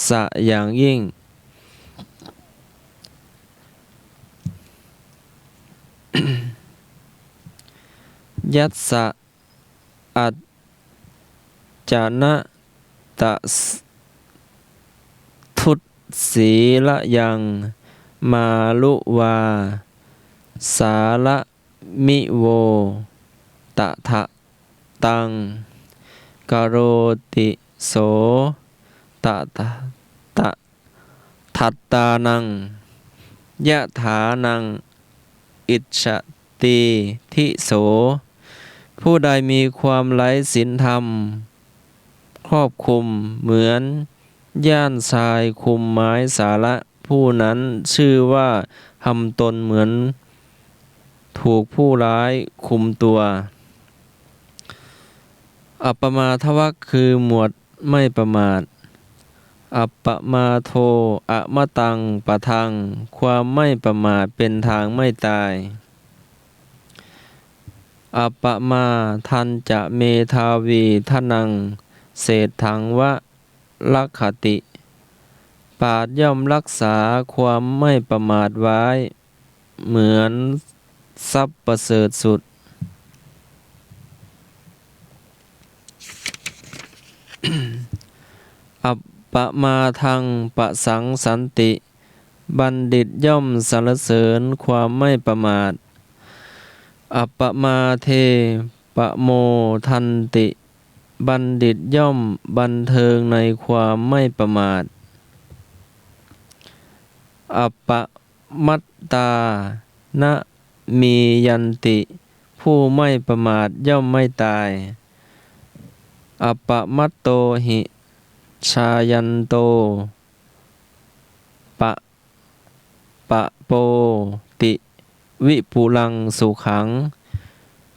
สะอย่างยิ่งยัสสะอัจจนะตะทุตสีละยังมาลุวาสาละมิโวตะทะตังกโรติโสตะทัตตานังยะถานังอิจฉติทิโสผู้ใดมีความไร้ศีลธรรมครอบคลุมเหมือนย่านทรายคุมไม้สาระผู้นั้นชื่อว่าทำตนเหมือนถูกผู้ร้ายคุมตัวอัปปมาทวะคือหมวดไม่ประมาทอัปปมาโทอะมะตังปะทังความไม่ประมาทเป็นทางไม่ตายอัปปมาทันจะเมทาวีทนังเศรษถังวะลักขติปราชญ์ย่อมรักษาความไม่ประมาทไว้เหมือนทรัพย์ประเสริฐสุดอัปปมาทังปะสังสันติบัณฑิตย่อมสรรเสริญความไม่ประมาทอัปปมาเทปะโมทันติบัณฑิตย่อมบันเทิงในความไม่ประมาทอัปปมัตตานะมียันติผู้ไม่ประมาทย่อมไม่ตายอัปปมัตโตหิชายันโตปะโปติวิปุลังสุขัง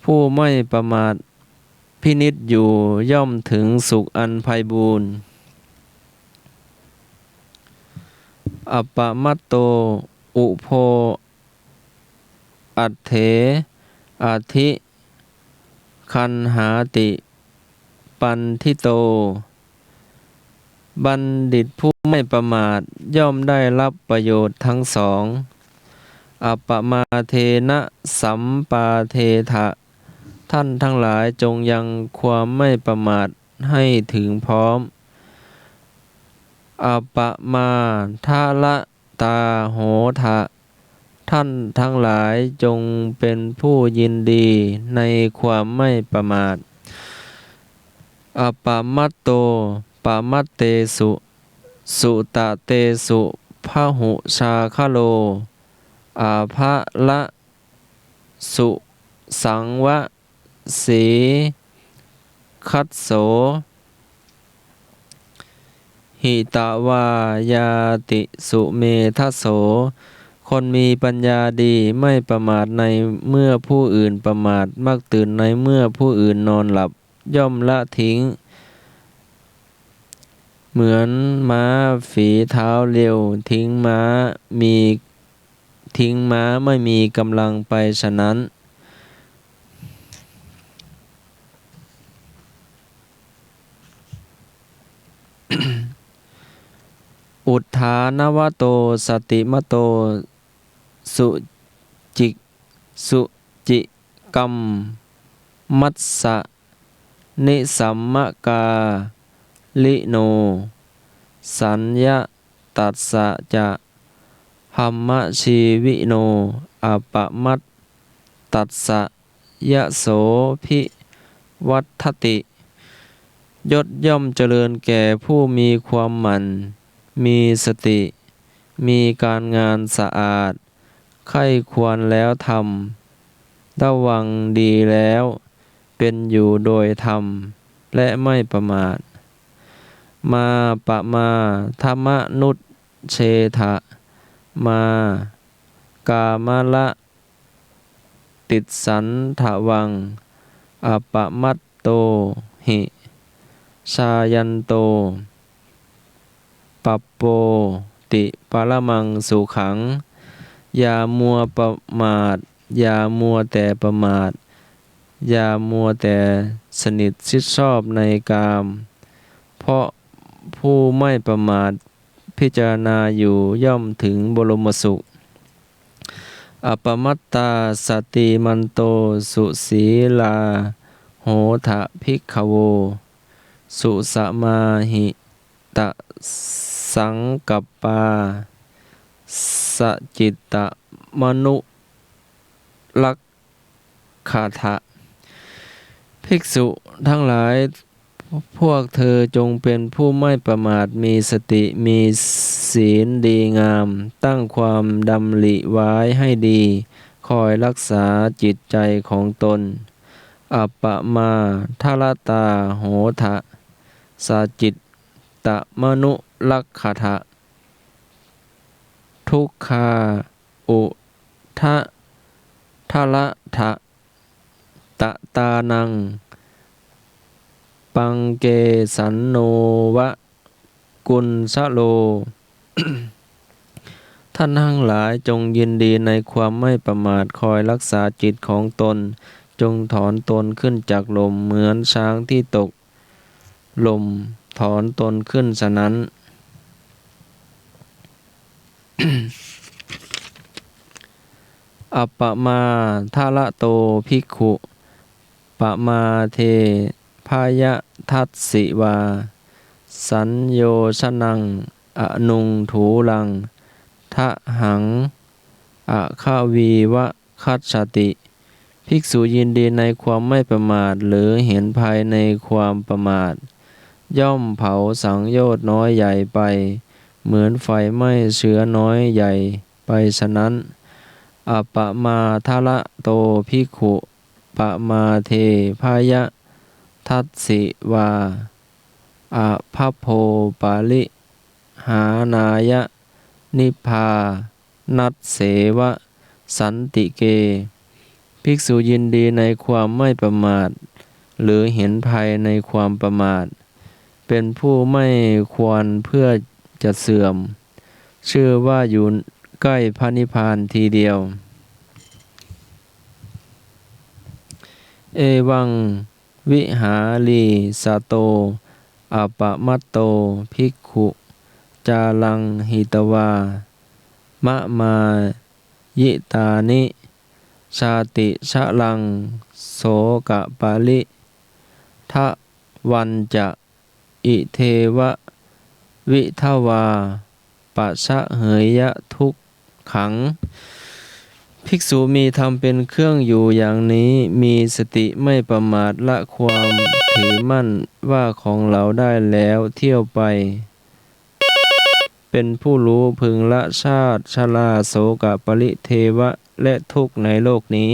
ผู้ไม่ประมาทพินิจอยู่ย่อมถึงสุขอันไพบูรณ์อัปปมัตโตอุโภอัตเถอาทิคันหาติปันทิโตบัณฑิตผู้ไม่ประมาทย่อมได้รับประโยชน์ทั้งสองอัปปมาเทนะสัมปาเทถะท่านทั้งหลายจงยังความไม่ประมาทให้ถึงพร้อมอัปปมาทะละตาโหทะท่านทั้งหลายจงเป็นผู้ยินดีในความไม่ประมาทอัปปมัตโตป ปมัตเตสุสุตะเตสุพหุชาคโลอาภะละสุสังวะสีคัสโสหิตวายาติสุเมทัสโสคนมีปัญญาดีไม่ประมาทในเมื่อผู้อื่นประมาทมักตื่นในเมื่อผู้อื่นนอนหลับย่อมละทิ้งเหมือนม้าฝีเท้าเร็วทิ้งม้าไม่มีกำลังไปฉะนั้นอุทธานวโตสติมโตสุจิกัมมัสสะนิสัมมกาลิโนสัญญาตัสสะจะหัมมะชีวิโนอปมัตตัสสะยะโสภิวัฏฐติยศย่อมเจริญแก่ผู้มีความหมั่นมีสติมีการงานสะอาดใคร่ควรแล้วทำระวังดีแล้วเป็นอยู่โดยธรรมและไม่ประมาทมาปะมาธรรมนุตเชทะมากามละติดสันทวังอปมัตโตหิชายันโตปัปโปติปรมังสุขังอย่ามัวประมาทอย่ามัวแต่ประมาทอย่ามัวแต่สนิทชิดชอบในกามเพราะผู้ไม่ประมาทพิจารณาอยู่ย่อมถึงบรมสุขอปมัตตาสติมันโตสุสีลาโหทะภิกขโวสุสมาหิตะสังกัปปาสจิตตมนุลักขาทะภิกษุทั้งหลายพวกเธอจงเป็นผู้ไม่ประมาทมีสติมีศีลดีงามตั้งความดำริไว้ให้ดีคอยรักษาจิตใจของตนอัปปมาทรตาโหทะสาจิตตมนุลักขทะทุกขาอุทะทะละทะตะตานังปังเกสันโนวะกุลสะโล ท่านทั้งหลายจงยินดีในความไม่ประมาทคอยรักษาจิตของตนจงถอนตนขึ้นจากลมเหมือนช้างที่ตกลมถอนตนขึ้นฉะนั้น อัปปมาทาละโตภิกขุปมาเทพายะทัสสิวาสัญโยชนังอนุงถูลังทะหังอะคาวีวะคัจฉติภิกษุยินดีในความไม่ประมาทหรือเห็นภายในความประมาทย่อมเผาสังโยชน์น้อยใหญ่ไปเหมือนไฟไหม้เชื้อน้อยใหญ่ไปฉะนั้นอัปปมาทะละโตภิกขุปมาเทพายะทัสสิวาอะภัพโพปาลิหานายะนิพพานัสเสวะสันติเกภิกษุยินดีในความไม่ประมาทหรือเห็นภัยในความประมาทเป็นผู้ไม่ควรเพื่อจะเสื่อมชื่อว่าอยู่ใกล้พระนิพพานทีเดียวเอวังวิหาลีสาโตอัปปมัตโตภิกขุจาลังหิตวามะมายิตานิชาติชะลังโสกะปาลิทะวันจะอิเทวะวิทวาปัชะเหยยะทุกขัง ภิกษุมีธรรมเป็นเครื่องอยู่อย่างนี้มีสติไม่ประมาทละความถือมั่นว่าของเราได้แล้วเที่ยวไปเป็นผู้รู้พึงละชาติชราโศกปริเทวะและทุกข์ในโลกนี้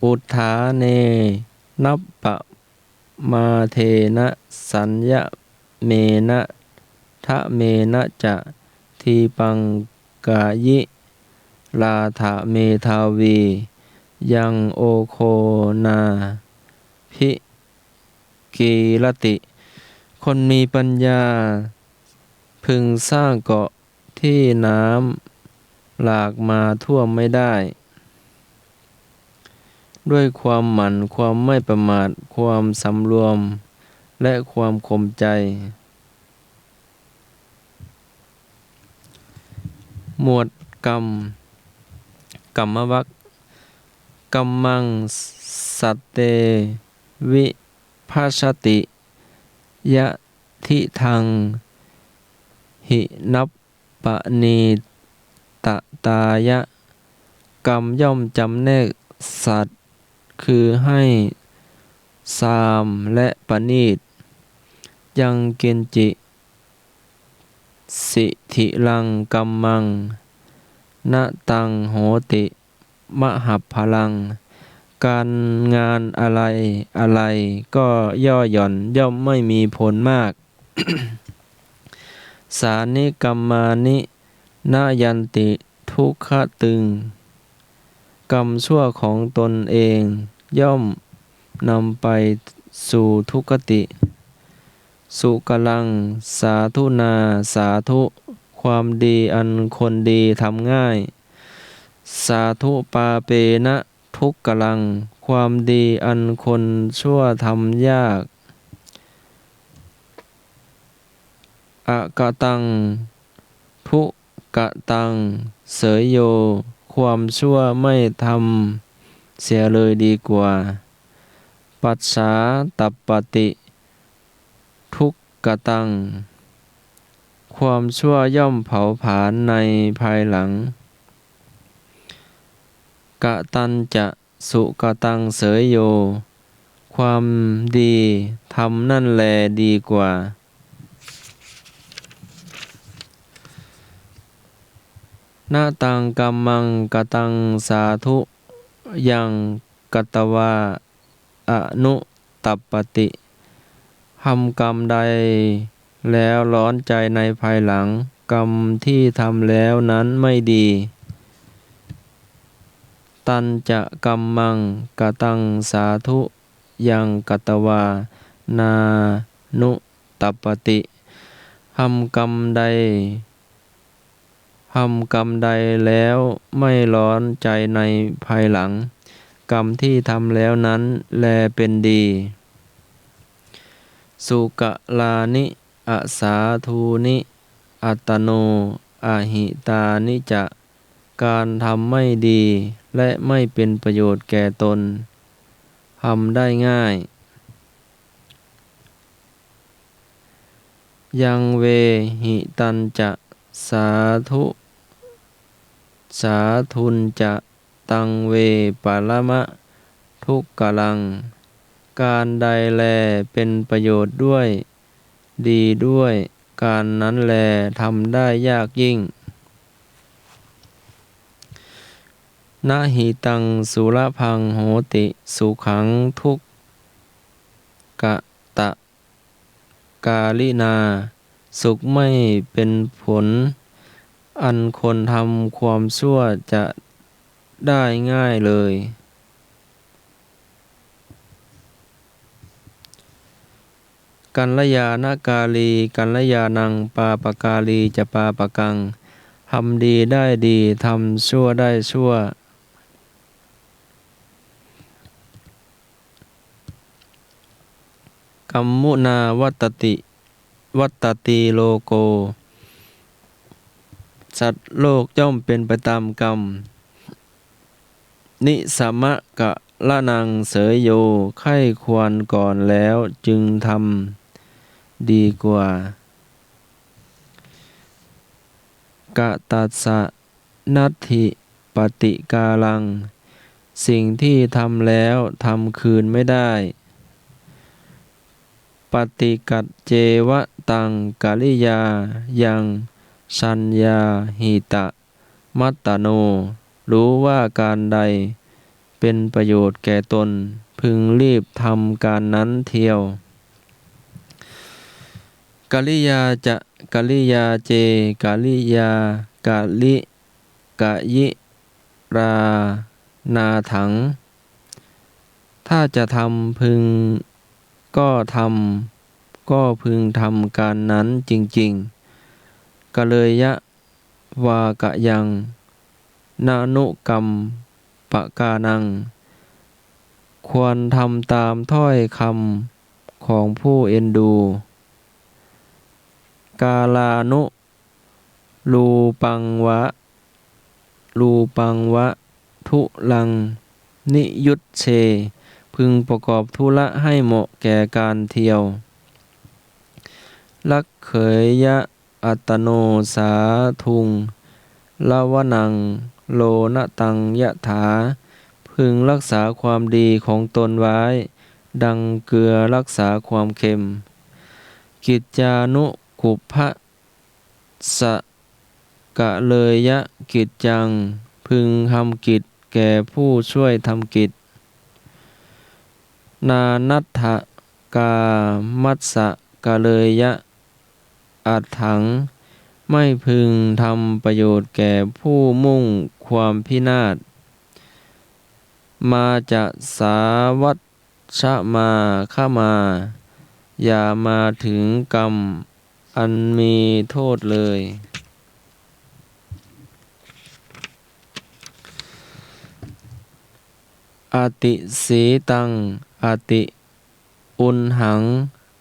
อุทาเนนัปปะมาเทนะสัญญะเมนะทะเมนะจะทีปังกายิลาถะเมทาวียังโอโคนาภิกีรติ คนมีปัญญาพึงสร้างเกาะที่น้ำหลากมาท่วมไม่ได้ด้วยความหมั่นความไม่ประมาทความสำรวมและความข่มใจหมวดกรรมกรรมวรรคกัมมังสัตเตวิภัชชติยะทิทังหินัปปณีตตายะกรรมย่อมจำแนกสัตว์คือให้สามและประณีตยังเกณจิสิธิลังกัมมังนะตังโหติมหัพพลังการงานอะไรอะไรก็ย่อหย่อนย่อมไม่มีผลมาก สานิกัมมานินายันติทุกขตึงกรรมชั่วของตนเองย่อมนำไปสู่ทุกขติสุกลังสาธุนาสาธุความดีอันคนดีทำง่ายสาธุปาเปนะทุกกลังความดีอันคนชั่วทำยากอกตังทุกตังเสยโยความชั่วไม่ทำเสียเลยดีกว่าปัจฉาตัปปติทุกกตังความชั่วย่อมเผาผลาญในภายหลังกตัญจะสุกตังเสยโยความดีทำนั่นแลดีกว่านาตังกัมมังกตังสาธุยังกตวาอนุตัปปติทำกรรมใดแล้วร้อนใจในภายหลังกรรมที่ทำแล้วนั้นไม่ดีตัญจะกัมมังกตังสาธุยังกตวานานุตัปปติทำกรรมใดแล้วไม่ร้อนใจในภายหลังกรรมที่ทำแล้วนั้นแลเป็นดีสุกลานิอสาทูนิอัตตโนอหิตานิจะการทำไม่ดีและไม่เป็นประโยชน์แก่ตนทำได้ง่ายยังเวหิตันจะสาธุสาทุนจะตังเวปะละมะทุกกลังการใดแลเป็นประโยชน์ด้วยดีด้วยการนั้นแลทำได้ยากยิ่งนะหิตังสุรพังโหติสุขังทุกกะตะกาลินาสุขไม่เป็นผลอันคนทำความชั่วจะได้ง่ายเลยกัลยาณกาลีกัลยาณังปาปกาลีจะปาปกังทำดีได้ดีทำชั่วได้ชั่วกัมมุนาวัตติโลโกสัตว์โลกย่อมเป็นไปตามกรรมนิสัมมะกะละนังเสยโยไข้ควรก่อนแล้วจึงทำ ดีกว่า กะตัสสะนัตถิปฏิกาลัง สิ่งที่ทำแล้วทำคืนไม่ได้ ปฏิกัจเจวะตังกะลิยายังชัญญาหิตะมัตตโน รู้ว่าการใดเป็นประโยชน์แก่ตนพึงรีบทำการนั้นเทียวกะลิยาจะกะลิยาเจกะลิยากะลิกะยิรานาถัง ถ้าจะทำพึงก็พึงทำการนั้นจริงๆกะเลยยะวากะยังนานุกรรมปะกานัง ควรทำตามถ้อยคำของผู้เอ็นดู กาลานุรูปังวะทุลังนิยุตเช พึงประกอบธุระให้เหมาะแก่การเที่ยว ลักเขยยะอัตโนสาทุงลาวนังโลนตังยะถา พึงรักษาความดีของตนไว้ ดังเกลือรักษาความเค็ม กิจจานุกุปพะสะกะเลยยะกิจจัง พึงทำกิจแก่ผู้ช่วยทำกิจ นานัตถกามัสสะกะเลยยะอัตถัง ไม่พึงทำประโยชน์แก่ผู้มุ่งความพินาศ มาจะสาวัชชะมาฆมา อย่ามาถึงกรรมอันมีโทษเลยอติสีตังอติอุณหัง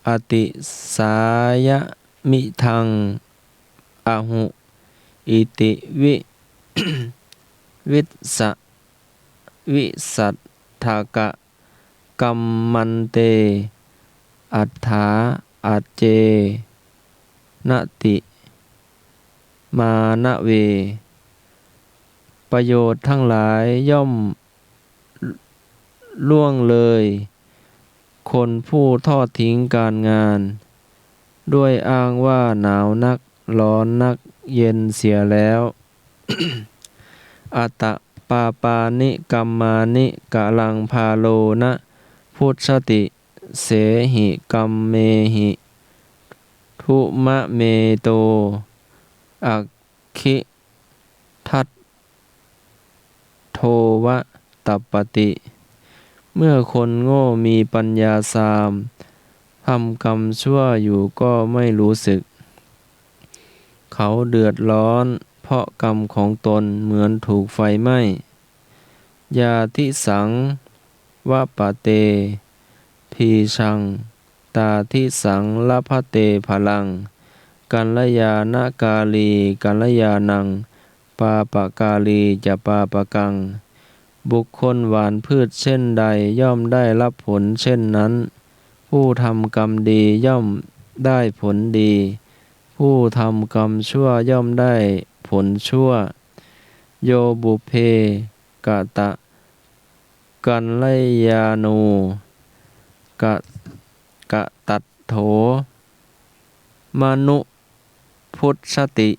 อติสายะมิทังอหุอิติวิสัทธากะกัมมันเตอัฏฐาอัจเจนติมานะเว ประโยชน์ทั้งหลายย่อมล่วงเลย คนผู้ทอดทิ้งการงาน ด้วยอ้างว่าหนาวนักร้อนนักเย็นเสียแล้ว อัตตปาปานิกัมมานิกะลังพาโลนะพุทธติเสหิกัมเมหิทุมะเมโตอักขิทัตโทวะตัปปติ เมื่อคนโง่มีปัญญาสามทำกรรมชั่วอยู่ก็ไม่รู้สึก เขาเดือดร้อนเพราะกรรมของตนเหมือนถูกไฟไหม้ยาทิสังวะปะเตพีชังตาทิสังละพะเตพลังกัลยาณกาลีกัลยาณังปาปะกาลีจะปาปะกัง บุคคลหว่านพืชเช่นใดย่อมได้รับผลเช่นนั้น ผู้ทำกรรมดีย่อมได้ผลดี ผู้ทำกรรมชั่วย่อมได้ผลชั่ว โยบุเพกะตะกัลยาโนกะตัตโถมนุพุทธติ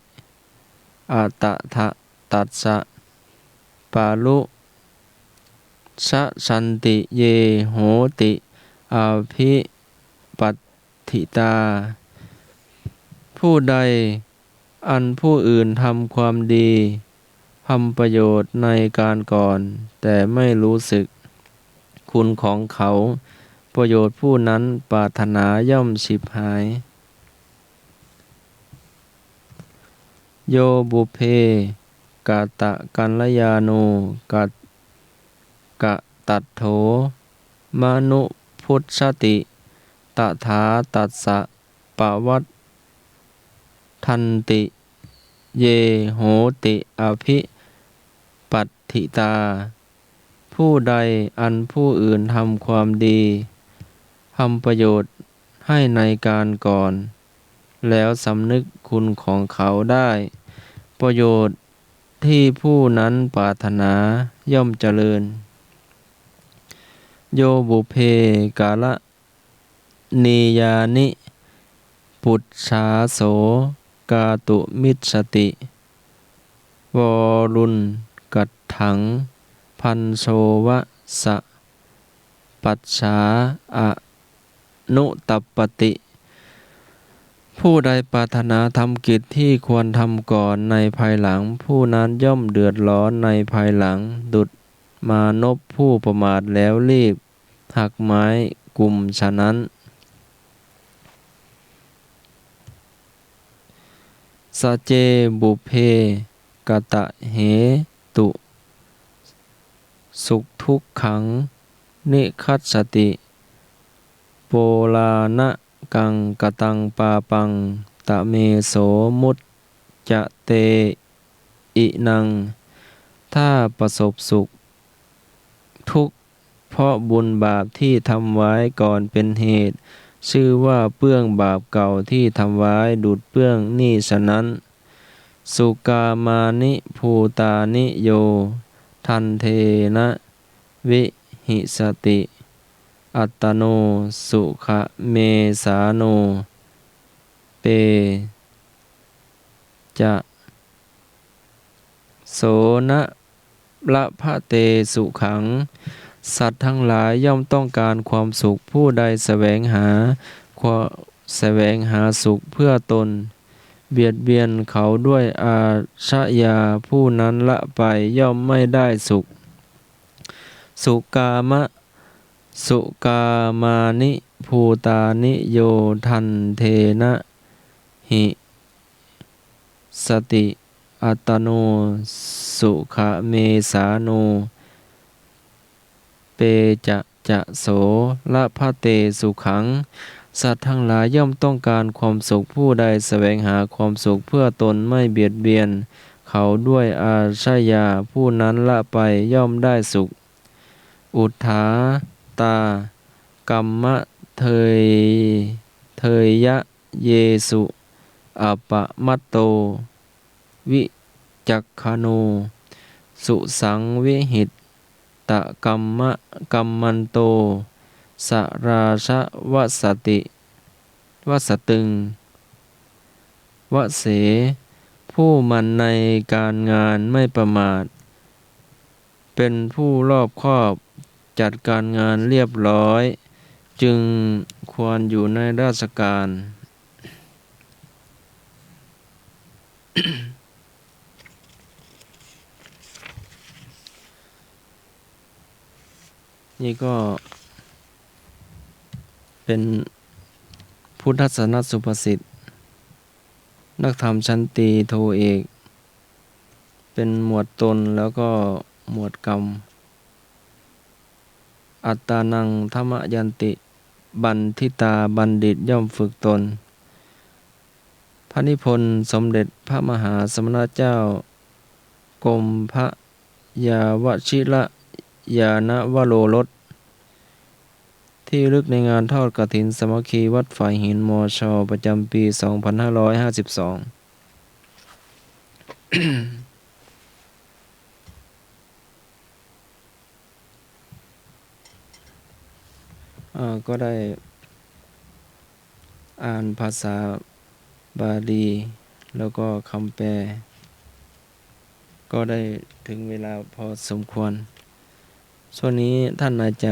อัตถะตัสสะปาลุชะชันติเยโหติอาภิปัตถิตา ผู้ใดอันผู้อื่นทำความดีทำประโยชน์ในการก่อน แต่ไม่รู้สึกคุณของเขาประโยชน์ผู้นั้นปรารถนาย่อมฉิบหายโยบุเพกะตะกัลยาโนกะตัตโถมนุพุทธติตถาตัสสะปวัตทันติเยโหติอภิปัตถิตา ผู้ใดอันผู้อื่นทำความดีทำประโยชน์ ให้ในการก่อนแล้วสำนึกคุณของเขาได้ประโยชน์ที่ผู้นั้นปรารถนาย่อมเจริญโยบุเพกาละนียานิปุจฉาโสกาตุมิจฉติวรุณกัตถังพันโชวะสะปัจฉาอนุตัปปติผู้ใดปรารถนาทำกิจที่ควรทำก่อนในภายหลังผู้นั้นย่อมเดือดร้อนในภายหลังดุจมานพผู้ประมาทแล้วรีบหักไม้กลุ่มฉะนั้นสเจบุเพกตะเหตุสุขทุกขังนิคัสสติโปลานะกังกตังปาปังตะเมโสมุจจะเตอินังถ้าประสบสุขทุกข์เพราะบุญบาปที่ทำไว้ก่อนเป็นเหตุชื่อว่าเปื้องบาปเก่าที่ทำไว้ดุจเปื้องนี่ฉะนั้นสุกามานิภูตานิโยทันเทนะวิหิสติอัตตโนสุขะเมสาโนเปจะโสนะละพะเตสุขังสัตว์ทั้งหลายย่อมต้องการความสุขผู้ใดแสวงหาสุขเพื่อตนเบียดเบียนเขาด้วยอาชญาผู้นั้นละไปย่อมไม่ได้สุขสุกามานิภูตานิโยทันเทนะหิสติอัตตโนสุขะเมสาโนเปจะโสละพะเตสุขังสัตว์ทั้งหลายย่อมต้องการความสุขผู้ใดแสวงหาความสุขเพื่อตนไม่เบียดเบียนเขาด้วยอาชญาผู้นั้นละไปย่อมได้สุขอุทธาตากัมมะเทยะเยสุอัปปมัตโตวิจักขโนสุสังวิหิตตะกัมมันโตสราชวสตึงวเสผู้มันในการงานไม่ประมาทเป็นผู้รอบคอบจัดการงานเรียบร้อยจึงควรอยู่ในราชการ นี่ก็เป็นพุทธศาสนสุภาษิตนักธรรมชั้นตรีโทเอกเป็นหมวดตนแล้วก็หมวดกรรมอัตตานังธรรมยันติบัณฑิตาบัณฑิตย่อมฝึกตนพระนิพนธ์สมเด็จพระมหาสมณเจ้ากรมพระยาวชิระยานวโรรสที่ลึกในงานทอดกฐินสามัคคีวัดฝ่ายหินมช.ประจำปี 2552 ก็ได้อ่านภาษาบาลีแล้วก็คำแปลก็ได้ถึงเวลาพอสมควรช่วงนี้ท่านอาจจะ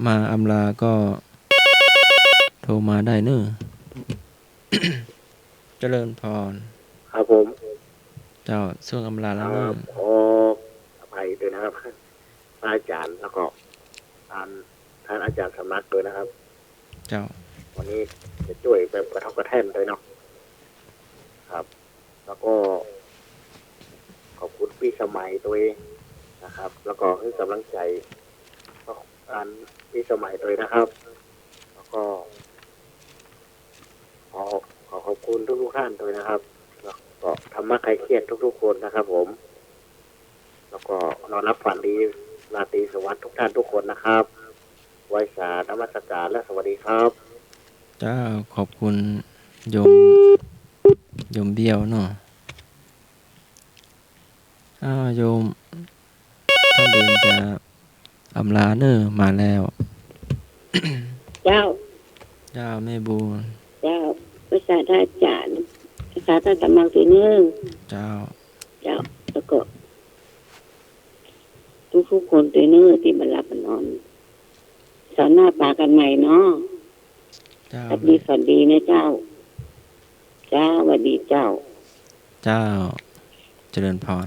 มาอำลาก็โทรมาได้เนอะ เจริญพรครับผมเจ้าช่วงอำลาแล้วเนอะขออภัยด้วยนะครับอาจารย์แล้วก็ท่านอาจารย์สำนักด้วยนะครับเจ้าวันนี้จะช่วยแบบกระทบกระแทนเลยเนาะครับแล้วก็ขอบคุณพี่สมัยตัวเองนะครับ แล้วก็ให้กำลังใจพี่สมัยตัวเองนะครับแล้วก็ขอขอบคุณทุกท่านด้วยนะครับแล้วก็ธรรมะใครเครียดทุกๆคนนะครับผมแล้วก็นอนรับฝันดีราตรีสวัสดิ์ทุกท่านทุกคนนะครับไว้สานมัสการและสวัสดีครับ เจ้าขอบคุณโยมเบี้ยวเนาะโยมท่านเดินจะอำลาเนอมาแล้ว เจ้า เจ้าแม่บูญ เจ้าภาษาท่าจารย์ภาษาท่าตะมังตีนึง เจ้า เจ้าแล้วก็ทุกๆคนตีนึงที่มารับมานอนสอนหน้าปากันใหม่เนาะ เจ้า สวัสดีสวัสดีนะเจ้า เจ้าสวัสดีเจ้า เจ้าเจริญพร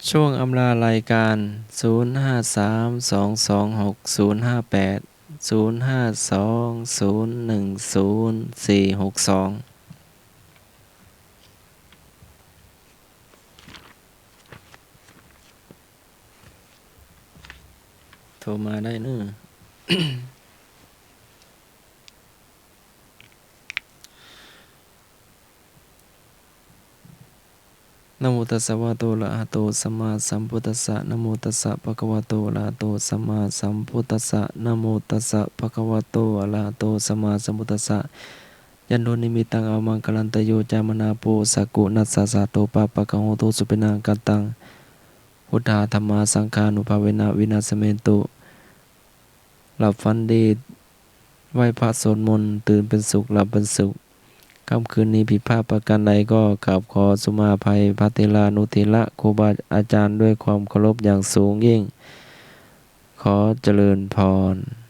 ช่วงอำลารายการ 0532260462 โทรมาได้เนอะ นะโมตัสสะวะโตอะระหะโตสัมมาสัมพุทธัสสะนะโมตัสสะภะคะวะโตอะระหะโตสัมมาสัมพุทธัสสะนะโมตัสสะภะคะวะโตอะระหะโตสัมมาสัมพุทธัสสะยันโดนิมิตังอามังคลันตโยจามนาโปสักกุนัสสะสะโตปะปะกะโหโตสุปินังกันตังพุทธาธัมมาสังฆานุภาเวนะวินาศเมนตุหลับฝันดีไหว้พระสวดมนต์ตื่นเป็นสุขหลับเป็นสุขค่ำคืนนี้ผิดพลาดประการใดก็กราบขอสุมาภัยพระเถรานุเถระครูบาอาจารย์ด้วยความเคารพอย่างสูงยิ่งขอเจริญพร